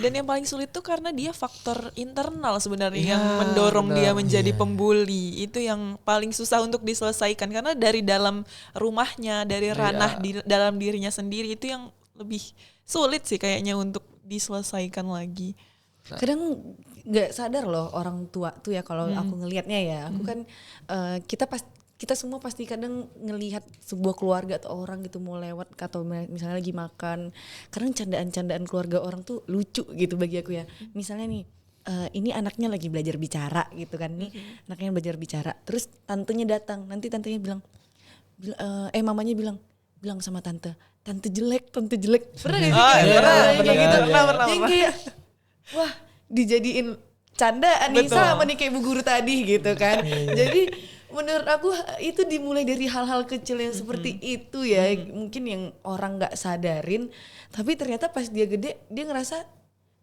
Dan yang paling sulit tuh karena dia faktor internal sebenarnya Iya, yang mendorong dia benar. menjadi pembuli. Itu yang paling susah untuk diselesaikan karena dari dalam rumahnya, dari ranah dalam dirinya sendiri itu yang lebih sulit sih kayaknya untuk diselesaikan lagi. Kadang nggak sadar loh orang tua tuh ya kalau aku ngelihatnya ya. Aku kan kita semua pasti kadang ngelihat sebuah keluarga atau orang gitu mau lewat atau misalnya lagi makan. Kadang candaan-candaan keluarga orang tuh lucu gitu bagi aku ya. Misalnya nih ini anaknya lagi belajar bicara gitu kan nih. Anaknya belajar bicara. Terus tantenya datang. Nanti tantenya mamanya bilang sama tante jelek. Pernah gak sih? Pernah. Yang kayak wah dijadiin candaan nih sama nih kayak bu guru tadi gitu kan. Jadi menurut aku itu dimulai dari hal-hal kecil yang seperti itu ya. Mungkin yang orang gak sadarin. Tapi ternyata pas dia gede dia ngerasa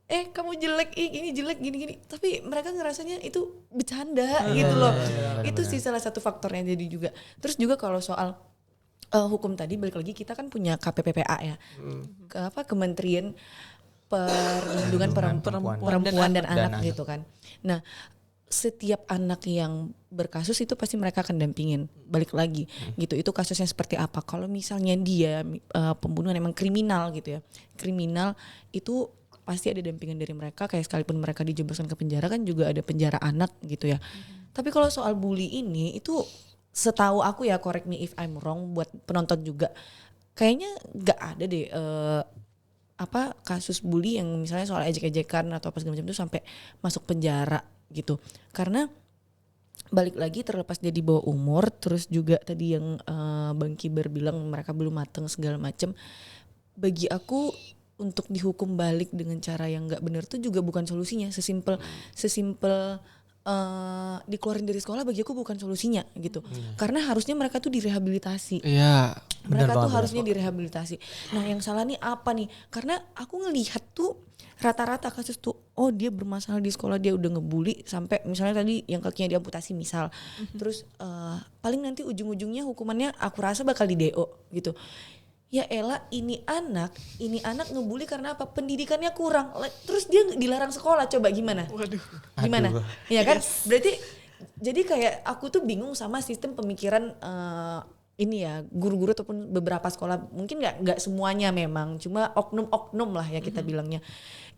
kamu jelek, ini jelek gini-gini. Tapi mereka ngerasanya itu bercanda gitu loh. Itu sih salah satu faktornya jadi juga. Terus juga kalau soal hukum tadi balik lagi kita kan punya KPPPA ya. Kementerian Perlindungan Perempuan dan Anak gitu kan. Nah, setiap anak yang berkasus itu pasti mereka akan dampingin balik lagi gitu, itu kasusnya seperti apa. Kalau misalnya dia pembunuhan emang kriminal gitu ya, kriminal itu pasti ada dampingan dari mereka, kayak sekalipun mereka dijebloskan ke penjara kan juga ada penjara anak gitu ya. Tapi kalau soal bully ini itu setahu aku ya, correct me if I'm wrong buat penonton juga, kayaknya nggak ada deh kasus bully yang misalnya soal ejek-ejekan atau apa segala macam itu sampai masuk penjara gitu. Karena balik lagi, terlepas dia di bawah umur, terus juga tadi yang Bang Kibar bilang mereka belum mateng segala macam. Bagi aku untuk dihukum balik dengan cara yang nggak benar tuh juga bukan solusinya. Sesimpel dikeluarin dari sekolah bagi aku bukan solusinya gitu. Karena harusnya mereka tuh direhabilitasi. Iya. Mereka tuh harusnya direhabilitasi. Nah yang salah nih apa nih? Karena aku ngelihat tuh rata-rata kasus tuh, oh dia bermasalah di sekolah, dia udah ngebully sampai misalnya tadi yang kakinya diamputasi misal. Terus paling nanti ujung-ujungnya hukumannya aku rasa bakal di DO gitu. Ya elah, ini anak ngebully karena apa? Pendidikannya kurang. Terus dia dilarang sekolah, coba gimana? Waduh. Gimana? Iya kan? Berarti jadi kayak aku tuh bingung sama sistem pemikiran ini ya, guru-guru ataupun beberapa sekolah, mungkin nggak semuanya memang, cuma oknum-oknum lah ya kita bilangnya.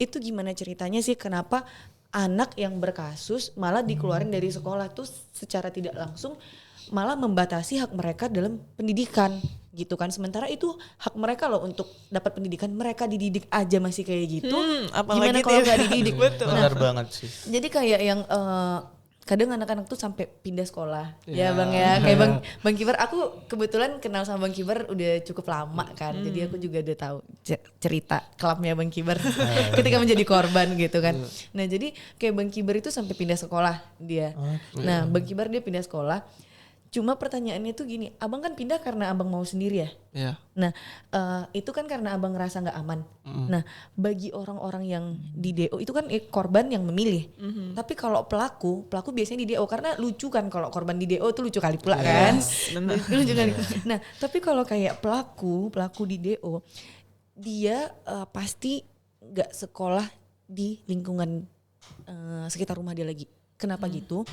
Itu gimana ceritanya sih, kenapa anak yang berkasus malah dikeluarin dari sekolah tuh secara tidak langsung malah membatasi hak mereka dalam pendidikan gitu kan. Sementara itu hak mereka loh untuk dapat pendidikan, mereka dididik aja masih kayak gitu. Gimana kalau nggak dididik? Betul. Benar banget sih. Jadi kayak yang kadang anak-anak tuh sampai pindah sekolah ya Ya. Bang ya, kayak Bang Kibar, aku kebetulan kenal sama Bang Kibar udah cukup lama kan, jadi aku juga udah tahu cerita kelamnya Bang Kibar ketika menjadi korban gitu kan. Nah jadi kayak Bang Kibar itu sampai pindah sekolah dia. Nah Bang Kibar dia pindah sekolah, cuma pertanyaannya tuh gini, abang kan pindah karena abang mau sendiri ya? Iya. Nah itu kan karena abang ngerasa gak aman. Nah bagi orang-orang yang di DO itu kan korban yang memilih. Tapi kalau pelaku biasanya di DO, karena lucu kan kalau korban di DO tuh lucu kali pula kan. Lucu kali. Nah tapi kalau kayak pelaku di DO, dia pasti gak sekolah di lingkungan sekitar rumah dia lagi. Kenapa gitu?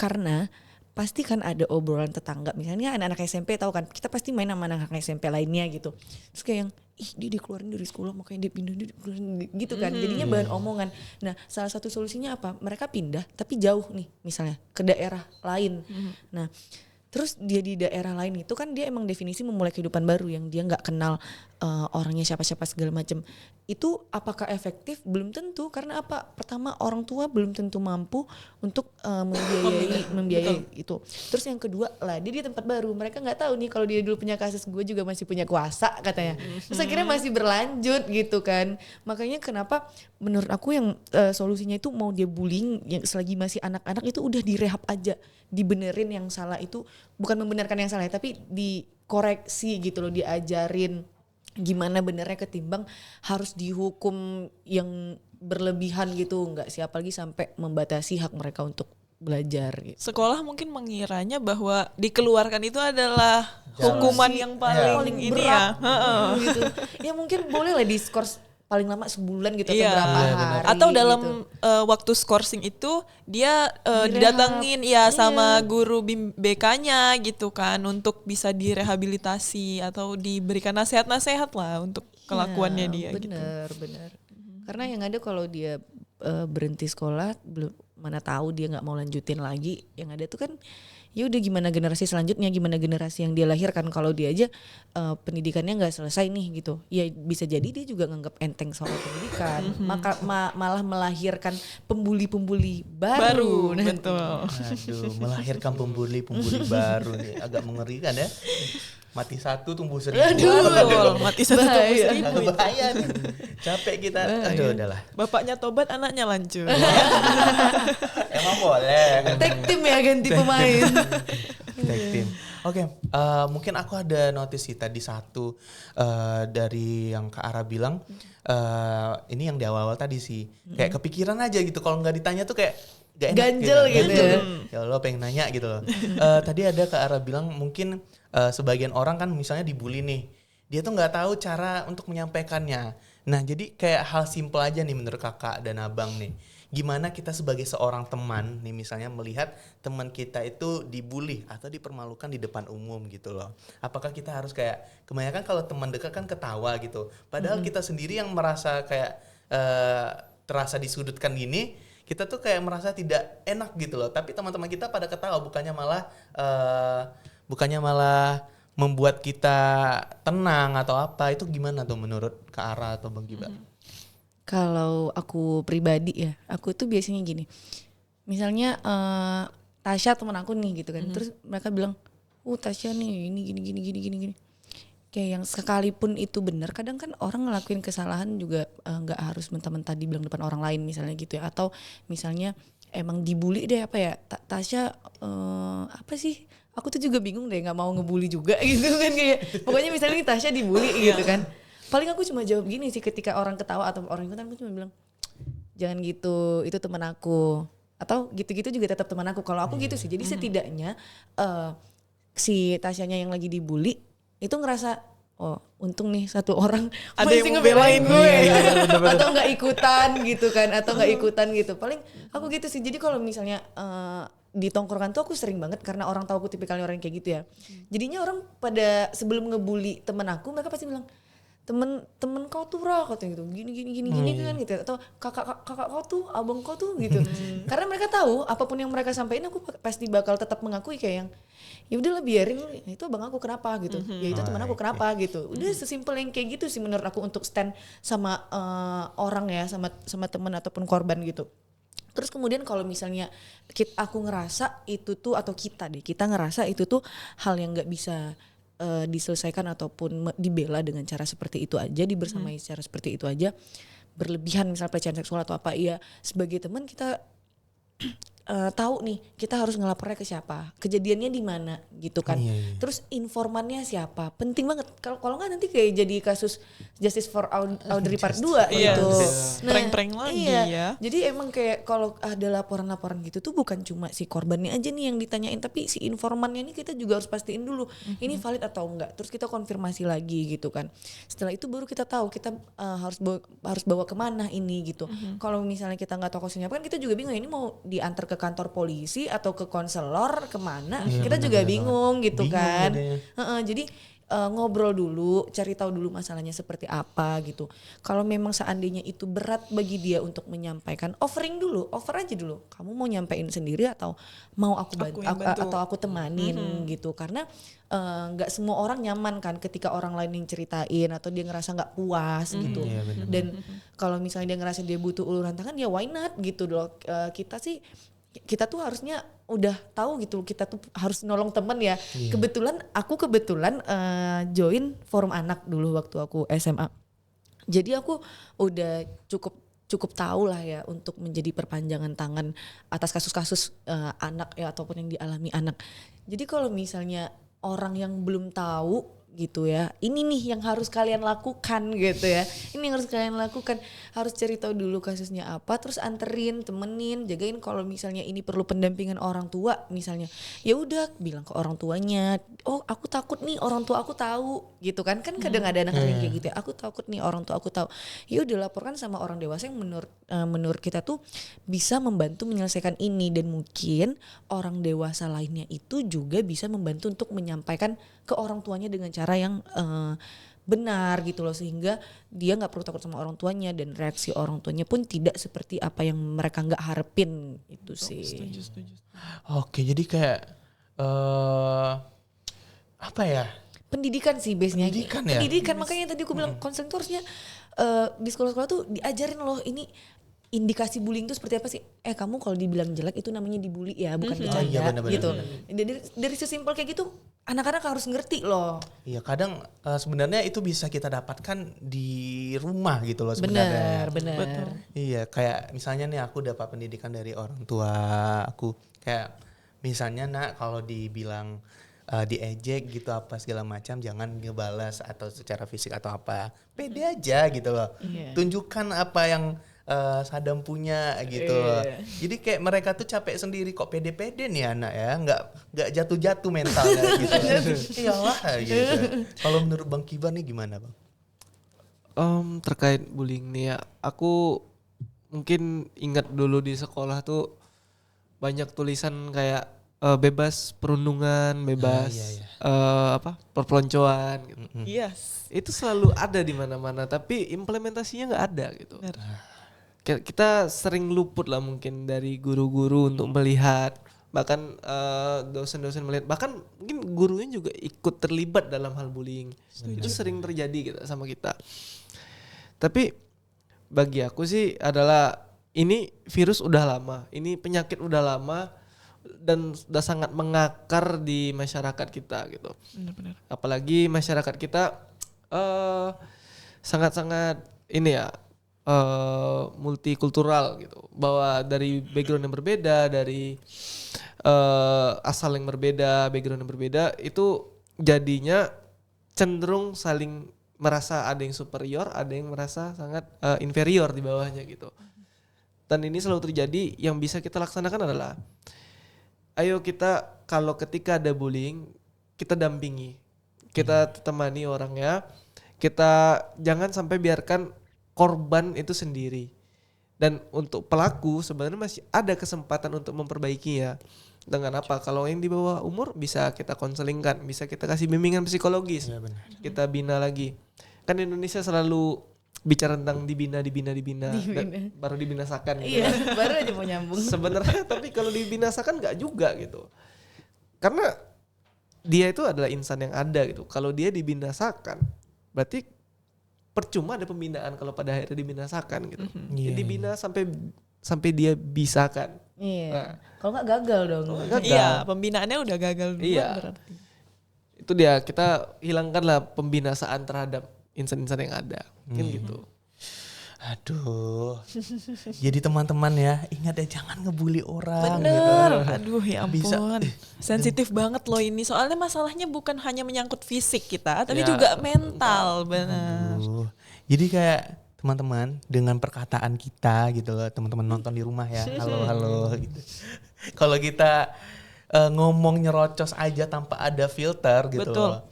Karena pasti kan ada obrolan tetangga, misalnya anak-anak SMP tahu kan, kita pasti main sama anak-anak SMP lainnya gitu. Terus kayak yang, ih dia dikeluarin dari sekolah makanya dia pindah gitu kan. Jadinya bahan omongan. Nah salah satu solusinya apa? Mereka pindah tapi jauh nih, misalnya ke daerah lain. Nah terus dia di daerah lain itu kan dia emang definisi memulai kehidupan baru yang dia nggak kenal orangnya siapa-siapa segala macam. Itu apakah efektif? Belum tentu, karena apa? Pertama orang tua belum tentu mampu untuk membiayai itu. Terus yang kedua lah, dia di tempat baru, mereka nggak tahu nih kalau dia dulu punya kasus, gue juga masih punya kuasa katanya. Terus akhirnya masih berlanjut gitu kan. Makanya kenapa menurut aku yang solusinya itu mau dia bullying yang selagi masih anak-anak itu udah direhab aja, dibenerin yang salah itu, bukan membenarkan yang salah tapi dikoreksi gitu loh, diajarin gimana benernya ketimbang harus dihukum yang berlebihan gitu. Enggak sih, apalagi sampai membatasi hak mereka untuk belajar gitu. Sekolah mungkin mengiranya bahwa dikeluarkan itu adalah hukuman yang paling ini berat ya. gitu. Ya mungkin boleh lah diskors paling lama sebulan gitu atau Iya. berapa hari. Atau dalam gitu. waktu skorsing itu dia Direhab. didatengin ya sama guru BK-nya gitu kan, untuk bisa direhabilitasi atau diberikan nasihat-nasihat lah untuk kelakuannya dia gitu. Bener. Karena yang ada kalau dia berhenti sekolah, belum, mana tahu dia nggak mau lanjutin lagi. Yang ada tuh kan ya udah, gimana generasi selanjutnya, gimana generasi yang dia lahirkan kalau dia aja pendidikannya nggak selesai nih gitu. Ya bisa jadi dia juga nganggap enteng soal pendidikan, maka malah melahirkan pembuli-pembuli baru nanti. Betul. Aduh, melahirkan pembuli baru nih, agak mengerikan ya. Mati satu tumbuh seribu. Betul, mati satu tumbuh Bahaya. seribu. Agak bahaya nih. Capek kita. Aduh, udahlah. Bapaknya tobat, anaknya lancur. Emang boleh. Tag team ya, ganti pemain. Tag team. Oke, mungkin aku ada notice sih tadi satu dari yang Kak Ara bilang. Ini yang di awal-awal tadi sih. Kayak kepikiran aja gitu. Kalau nggak ditanya tuh kayak gak enak Ganjel gitu ya. Ya Allah pengen nanya gitu loh. Tadi ada Kak Ara bilang mungkin sebagian orang kan misalnya dibully nih. Dia tuh nggak tahu cara untuk menyampaikannya. Nah, jadi kayak hal simpel aja nih menurut kakak dan abang nih. Gimana kita sebagai seorang teman nih misalnya melihat teman kita itu dibully atau dipermalukan di depan umum gitu loh. Apakah kita harus kayak, kebanyakan kalau teman dekat kan ketawa gitu. Padahal kita sendiri yang merasa kayak terasa disudutkan gini, kita tuh kayak merasa tidak enak gitu loh. Tapi teman-teman kita pada ketawa, bukannya malah membuat kita tenang atau apa. Itu gimana tuh menurut Kak Ara atau Bang Giba? Kalau aku pribadi ya, aku tuh biasanya gini. Misalnya Tasya teman aku nih gitu kan. Terus mereka bilang, Tasya nih ini gini. Kayak yang sekalipun itu benar, kadang kan orang ngelakuin kesalahan juga nggak harus mentah-mentah dibilang depan orang lain misalnya gitu ya. Atau misalnya emang dibully deh apa ya, Tasya apa sih? Aku tuh juga bingung deh, nggak mau ngebully juga gitu kan kayak. Pokoknya misalnya nih Tasya dibully gitu kan. Paling aku cuma jawab gini sih ketika orang ketawa atau orang ikutan, aku cuma bilang jangan gitu, itu teman aku. Atau gitu-gitu juga tetap teman aku. Kalau aku gitu sih. Jadi setidaknya si Tasyanya yang lagi dibully itu ngerasa oh untung nih satu orang Ada masih yang ngebelain gue membelain. atau nggak ikutan gitu kan, atau nggak ikutan gitu. Paling aku gitu sih. Jadi kalau misalnya di tongkrongan tuh aku sering banget karena orang tahu aku tipikalnya orang kayak gitu ya. Jadinya orang pada sebelum ngebully temen aku, mereka pasti bilang temen kau tuh Ra, katanya gitu gini kan gitu, atau kakak kau tuh, abang kau tuh gitu. Karena mereka tahu apapun yang mereka sampaikan aku pasti bakal tetap mengakui kayak yang ya udahlah biarin, itu abang aku kenapa gitu, ya itu teman aku kenapa gitu. Udah sesimpel yang kayak gitu sih menurut aku untuk stand sama orang ya, sama teman ataupun korban gitu. Terus kemudian kalau misalnya aku ngerasa itu tuh, atau kita ngerasa itu tuh hal yang nggak bisa diselesaikan ataupun dibela dengan cara seperti itu aja, dibersamai secara seperti itu aja, berlebihan misalnya pelecehan seksual atau apa, ya sebagai teman kita tahu nih kita harus ngelapornya ke siapa, kejadiannya di mana gitu kan. Terus informannya siapa, penting banget. Kalau nggak nanti kayak jadi kasus Justice for Audrey Part 2 gitu. Prank-prank lagi ya. Jadi emang kayak kalau ada laporan-laporan gitu tuh bukan cuma si korbannya aja nih yang ditanyain, tapi si informannya ini kita juga harus pastiin dulu ini valid atau enggak. Terus kita konfirmasi lagi gitu kan. Setelah itu baru kita tahu kita harus bawa kemana ini gitu. Kalau misalnya kita nggak tahu kasusnya kan kita juga bingung, ini mau diantar ke kantor polisi atau ke konselor kemana, kita juga bingung gitu kan. Jadi ngobrol dulu, cari tahu dulu masalahnya seperti apa gitu. Kalau memang seandainya itu berat bagi dia untuk menyampaikan, offer aja dulu. Kamu mau nyampein sendiri atau mau aku bantu atau aku temanin gitu. Karena nggak semua orang nyaman kan ketika orang lain yang ceritain atau dia ngerasa nggak puas gitu. Dan kalau misalnya dia ngerasa dia butuh uluran tangan, ya why not gitu loh. Kita tuh harusnya udah tahu gitu, kita tuh harus nolong temen ya. Aku kebetulan join forum anak dulu waktu aku SMA. Jadi aku udah cukup tahu lah ya untuk menjadi perpanjangan tangan atas kasus-kasus anak ya, ataupun yang dialami anak. Jadi kalau misalnya orang yang belum tahu gitu ya, ini nih yang harus kalian lakukan gitu ya, ini yang harus kalian lakukan, harus cari tahu dulu kasusnya apa, terus anterin, temenin, jagain. Kalau misalnya ini perlu pendampingan orang tua misalnya, ya udah bilang ke orang tuanya, oh aku takut nih orang tua aku tahu gitu kan kadang ada anak yang kayak gitu ya, aku takut nih orang tua aku tahu, ya udah laporkan sama orang dewasa yang menurut kita tuh bisa membantu menyelesaikan ini. Dan mungkin orang dewasa lainnya itu juga bisa membantu untuk menyampaikan ke orang tuanya dengan cara yang benar gitu loh, sehingga dia nggak perlu takut sama orang tuanya dan reaksi orang tuanya pun tidak seperti apa yang mereka nggak harapin itu sih. Setuju. Oke, jadi kayak apa ya? Pendidikan sih base-nya. Pendidikan ya? Makanya tadi aku bilang konseling tuh harusnya di sekolah-sekolah tuh diajarin loh ini indikasi bullying itu seperti apa sih? Kamu kalau dibilang jelek itu namanya dibully ya, bukan bercanda gitu. Dari sesimpel kayak gitu anak-anak harus ngerti loh. Iya, kadang sebenarnya itu bisa kita dapatkan di rumah gitu loh sebenarnya. Benar. Iya, kayak misalnya nih aku dapat pendidikan dari orang tua aku, kayak misalnya nak kalau dibilang diejek gitu apa segala macam, jangan ngebalas atau secara fisik atau apa, pede aja gitu loh. Tunjukkan apa yang Sadam punya gitu loh. Jadi kayak mereka tuh capek sendiri, kok pede-pede nih anak ya, nggak jatuh-jatuh mentalnya gitu. Iyalah gitu. Kalau menurut Bang Kibar nih gimana Bang? Terkait bullying nih ya, aku mungkin ingat dulu di sekolah tuh banyak tulisan kayak bebas perundungan, bebas iya. perpeloncoan gitu. Yes. Itu selalu ada di mana-mana, tapi implementasinya nggak ada gitu. Benar. Kita sering luput lah mungkin dari guru-guru untuk melihat, bahkan dosen-dosen melihat, bahkan mungkin gurunya juga ikut terlibat dalam hal bullying. Itu sering terjadi gitu sama kita. Tapi bagi aku sih adalah ini virus udah lama, ini penyakit udah lama dan sudah sangat mengakar di masyarakat kita gitu. Benar-benar. Apalagi masyarakat kita sangat-sangat ini ya multikultural gitu, bahwa dari background yang berbeda, dari asal yang berbeda, background yang berbeda, itu jadinya cenderung saling merasa ada yang superior, ada yang merasa sangat inferior di bawahnya gitu. Dan ini selalu terjadi. Yang bisa kita laksanakan adalah, ayo kita kalau ketika ada bullying, kita dampingi, kita temani orangnya, kita jangan sampai biarkan korban itu sendiri. Dan untuk pelaku sebenarnya masih ada kesempatan untuk memperbaikinya. Dengan apa? Kalau yang di bawah umur bisa kita konselingkan, bisa kita kasih bimbingan psikologis, Iya, benar. kita bina lagi. Kan Indonesia selalu bicara tentang dibina. Dan baru dibinasakan gitu. Iya, baru aja mau nyambung. Sebenarnya tapi kalau dibinasakan nggak juga gitu. Karena dia itu adalah insan yang ada gitu. Kalau dia dibinasakan, berarti percuma ada pembinaan kalau pada akhirnya dibinasakan gitu. Iya, Dibina sampai dia bisakan. Iya. Nah. Kalau nggak gagal dong. Gagal. Iya, pembinaannya udah gagal duluan Iya. berarti. Itu dia, kita hilangkanlah pembinasaan terhadap insan-insan yang ada. Mungkin gitu. Aduh. Jadi teman-teman ya, ingat ya jangan ngebully orang gitu. Bener, aduh ya Bisa. ampun. Sensitif banget loh ini. Soalnya masalahnya bukan hanya menyangkut fisik kita, tapi Ya, juga mental, bener. Aduh. Jadi kayak teman-teman dengan perkataan kita gitu loh, teman-teman nonton di rumah ya, halo gitu. Kalau kita ngomong nyerocos aja tanpa ada filter gitu Betul. loh,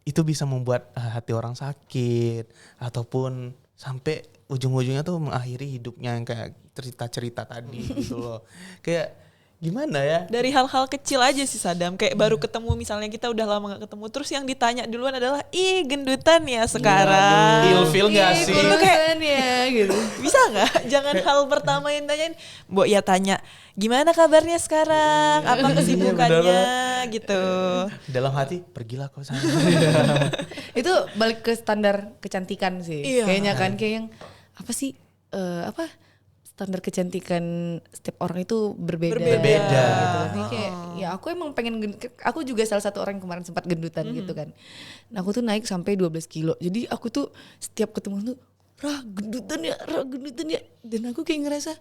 itu bisa membuat hati orang sakit ataupun sampai ujung-ujungnya tuh mengakhiri hidupnya yang kayak cerita-cerita tadi gitu loh. Kayak gimana ya? Dari hal-hal kecil aja sih Sadam. Kayak baru ketemu misalnya kita udah lama gak ketemu. Terus yang ditanya duluan adalah, ih gendutan ya sekarang. Ilfil gak sih? Itu kayak, ya gitu. bisa gak? Jangan hal pertama yang tanyain. Mbok ya tanya, gimana kabarnya sekarang? Apa kesibukannya? Gitu. Dalam hati, pergilah kau sana. Itu balik ke standar kecantikan sih. Iya. Kayaknya kan kayak yang apa sih standar kecantikan setiap orang itu berbeda. Berbeda. Gitu. Jadi kayak ya aku emang pengen aku juga salah satu orang yang kemarin sempat gendutan gitu kan. Nah, aku tuh naik sampai 12 kilo. Jadi aku tuh setiap ketemu tuh Rah gendutan ya. Dan aku kayak ngerasa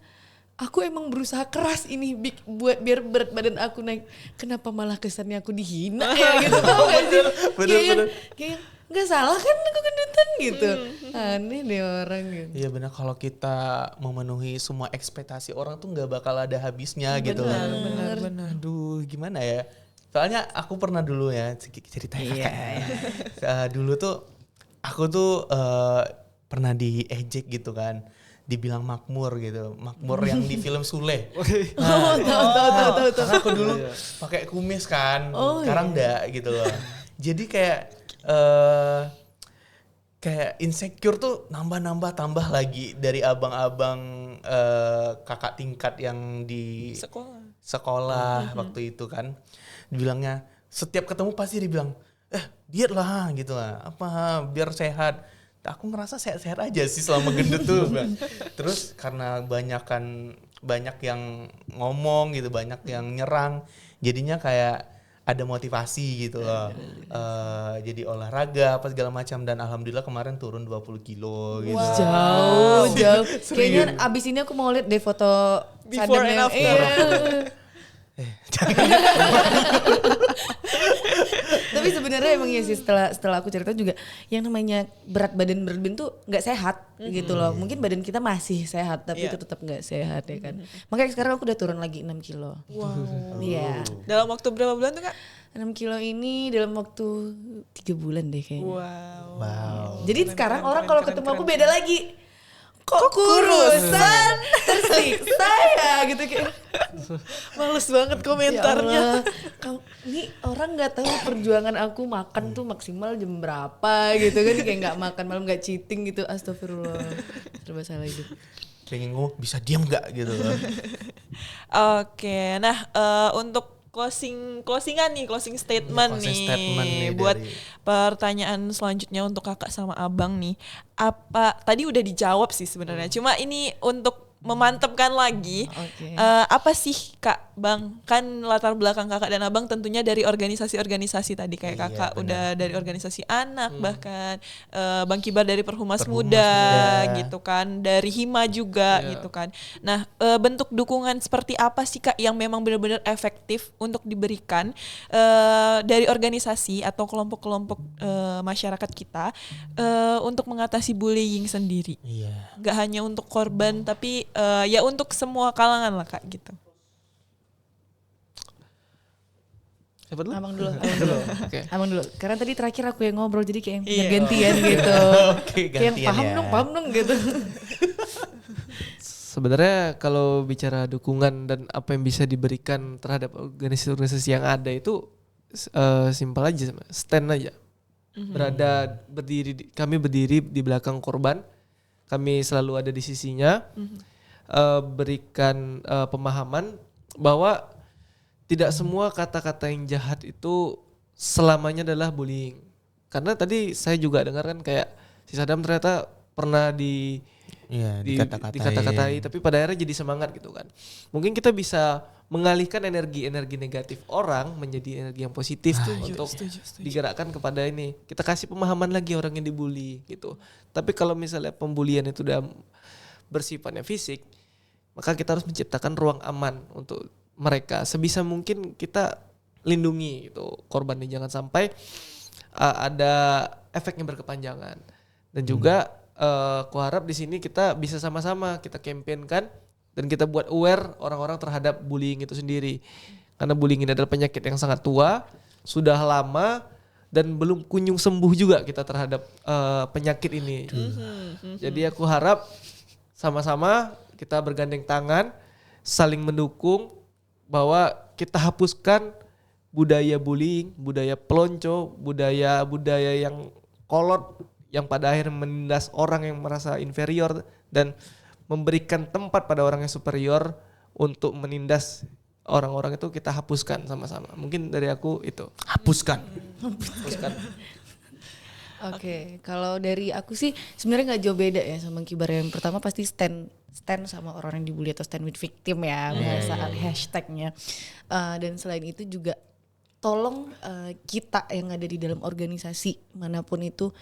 aku emang berusaha keras ini buat biar berat badan aku naik. Kenapa malah kesannya aku dihina ya gitu. Tau gak sih? Bener. Kayak nggak salah kan aku gendutan gitu. Aneh deh orang gitu. Iya benar, kalau kita memenuhi semua ekspektasi orang tuh nggak bakal ada habisnya gitu loh. Benar. Aduh gimana ya. Soalnya aku pernah dulu ya cerita dulu tuh aku tuh pernah diejek gitu kan. Dibilang makmur gitu. Makmur yang di film Sule. Tahu. Karena aku dulu pakai kumis kan. Sekarang enggak gitu loh. Jadi kayak insecure tuh tambah lagi dari abang-abang kakak tingkat yang di sekolah waktu itu kan. Dibilangnya setiap ketemu pasti dibilang diet lah gitu lah, apa biar sehat. Aku ngerasa sehat-sehat aja sih selama gendut tuh. Terus karena banyak yang ngomong gitu, banyak yang nyerang, jadinya kayak ada motivasi gitu loh. Jadi olahraga apa segala macam, dan alhamdulillah kemarin turun 20 kilo gitu. Jauh. Kayaknya abis ini aku mau lihat deh foto Before Sadam and yang- after. Tapi sebenarnya emang ya sih setelah aku cerita juga yang namanya berat badan tuh nggak sehat gitu loh. Mungkin badan kita masih sehat tapi itu tetap nggak sehat ya kan. Makanya sekarang aku udah turun lagi 6 kilo. Wow. Iya. Dalam waktu berapa bulan tuh Kak? 6 kilo ini dalam waktu 3 bulan deh kayaknya. Wow. Jadi sekarang orang kalau ketemu aku beda lagi. Kok kurusan tersiksa ya gitu kayak. Males banget komentarnya. Ya Allah, ini orang nggak tahu perjuangan aku makan tuh maksimal jam berapa gitu kan, kayak nggak makan malam, nggak cheating gitu. Astagfirullah, serba salah hidup. Pengen ngomong bisa diam nggak gitu loh. Oke, nah untuk closing statement Closing nih, statement nih buat dari- pertanyaan selanjutnya untuk kakak sama abang nih. Apa tadi udah dijawab sih sebenarnya, cuma ini untuk memantapkan lagi. Oke. Apa sih kak, bang, kan latar belakang kakak dan abang tentunya dari organisasi-organisasi tadi kayak Iya, kakak benar. udah dari organisasi anak, bahkan Bang Kibar dari Perhumas Perhumas Muda Muda. gitu kan, dari Hima juga Iya. gitu kan. Nah, bentuk dukungan seperti apa sih kak yang memang benar-benar efektif untuk diberikan dari organisasi atau kelompok-kelompok masyarakat kita untuk mengatasi bullying sendiri? Iya. Gak hanya untuk korban tapi ya untuk semua kalangan lah kak gitu. Siapa dulu? Abang dulu, abang dulu. Oke. Abang dulu. Karena tadi terakhir aku yang ngobrol jadi kayak Iya. gantian gitu. Oke, Kayak gantian ya. paham dong gitu. Sebenarnya kalau bicara dukungan dan apa yang bisa diberikan terhadap organisasi-organisasi yang ada itu simpel aja, stand aja. Kami berdiri di belakang korban, kami selalu ada di sisinya, berikan pemahaman bahwa tidak semua kata-kata yang jahat itu selamanya adalah bullying. Karena tadi saya juga dengar kan kayak si Sadam ternyata pernah Iya, dikata-katai, tapi pada akhirnya jadi semangat gitu kan. Mungkin kita bisa mengalihkan energi-energi negatif orang menjadi energi yang positif tuh untuk setuju. digerakkan kepada ini. Kita kasih pemahaman lagi orang yang dibully gitu. Tapi kalau misalnya pembulian itu udah bersifatnya fisik, maka kita harus menciptakan ruang aman untuk mereka. Sebisa mungkin kita lindungi itu korbannya, jangan sampai ada efek yang berkepanjangan. Dan juga aku harap di sini kita bisa sama-sama kita campaignkan dan kita buat aware orang-orang terhadap bullying itu sendiri. Karena bullying ini adalah penyakit yang sangat tua, sudah lama dan belum kunjung sembuh juga kita terhadap penyakit ini. Jadi aku harap sama-sama kita bergandeng tangan, saling mendukung bahwa kita hapuskan budaya bullying, budaya pelonco, budaya yang kolot yang pada akhirnya menindas orang yang merasa inferior dan memberikan tempat pada orang yang superior untuk menindas orang-orang itu, kita hapuskan sama-sama. Mungkin dari aku itu. Hapuskan. Oke, kalau dari aku sih sebenarnya nggak jauh beda ya sama Kibar. Yang pertama pasti stand sama orang yang dibully atau stand with victim ya, bahasa hashtagnya. Dan selain itu juga tolong kita yang ada di dalam organisasi manapun itu,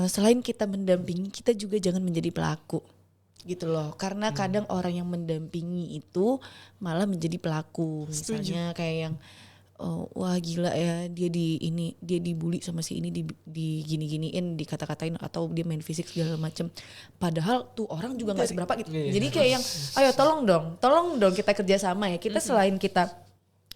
selain kita mendampingi, kita juga jangan menjadi pelaku gitu loh. Karena kadang orang yang mendampingi itu malah menjadi pelaku. Misalnya kayak yang wah gila ya, dia dibully sama si ini, di gini-giniin, dikata-katain atau dia main fisik segala macem. Padahal tuh orang juga nggak seberapa gitu. Jadi kayak yang ayo tolong dong kita kerjasama ya. Kita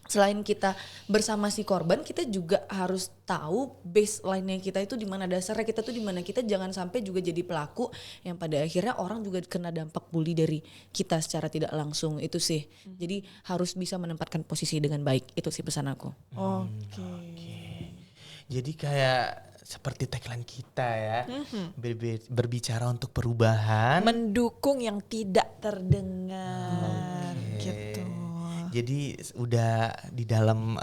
selain kita bersama si korban, kita juga harus tahu baseline-nya kita itu di mana, dasarnya kita tuh di mana. Kita jangan sampai juga jadi pelaku yang pada akhirnya orang juga kena dampak bully dari kita secara tidak langsung. Itu sih. Jadi harus bisa menempatkan posisi dengan baik. Itu sih pesan aku. Oke. Jadi kayak seperti tagline kita ya, berbicara untuk perubahan. Mendukung yang tidak terdengar gitu. Jadi udah di dalam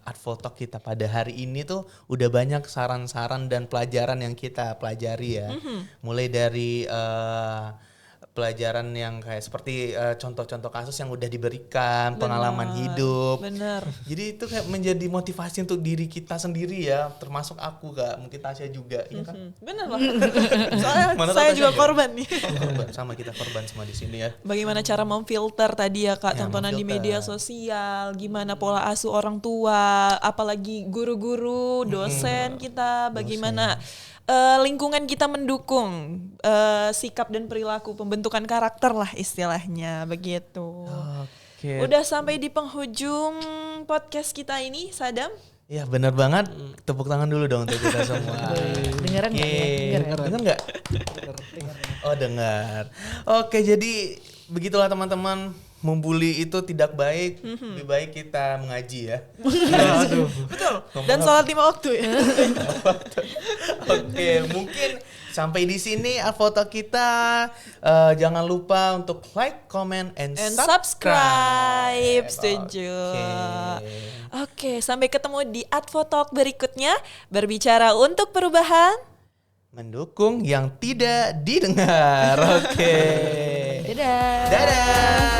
Artful Talk kita pada hari ini tuh udah banyak saran-saran dan pelajaran yang kita pelajari ya. Mulai dari pelajaran yang kayak seperti contoh-contoh kasus yang udah diberikan, pengalaman hidup. Bener. Jadi itu kayak menjadi motivasi untuk diri kita sendiri ya, termasuk aku Kak, mungkin Tasya juga, iya kan? Bener lah. Soalnya Mana saya tahu juga Tasya korban nih. Korban, sama kita korban semua di sini ya. Bagaimana cara memfilter tadi ya kak, Ya, tontonan di memfilter. media sosial, gimana pola asuh orang tua, apalagi guru-guru, dosen kita, bagaimana lingkungan kita mendukung sikap dan perilaku, pembentukan karakter lah istilahnya begitu. Oke. Udah sampai di penghujung podcast kita ini, Sadam. Ya benar banget. Tepuk tangan dulu dong untuk kita semua. Dengeran nggak ya? Denger ya? Dengar nggak? Oh dengar. Oke jadi begitulah teman-teman. Membuli itu tidak baik. Lebih baik kita mengaji ya. Betul. Dan sholat 5 waktu ya. Oke, mungkin sampai di sini foto kita. Jangan lupa untuk like, comment, and subscribe. Setuju. Oke. Oke, sampai ketemu di Advotalk berikutnya. Berbicara untuk perubahan. Mendukung yang tidak didengar. Oke. Dadah. Dadah.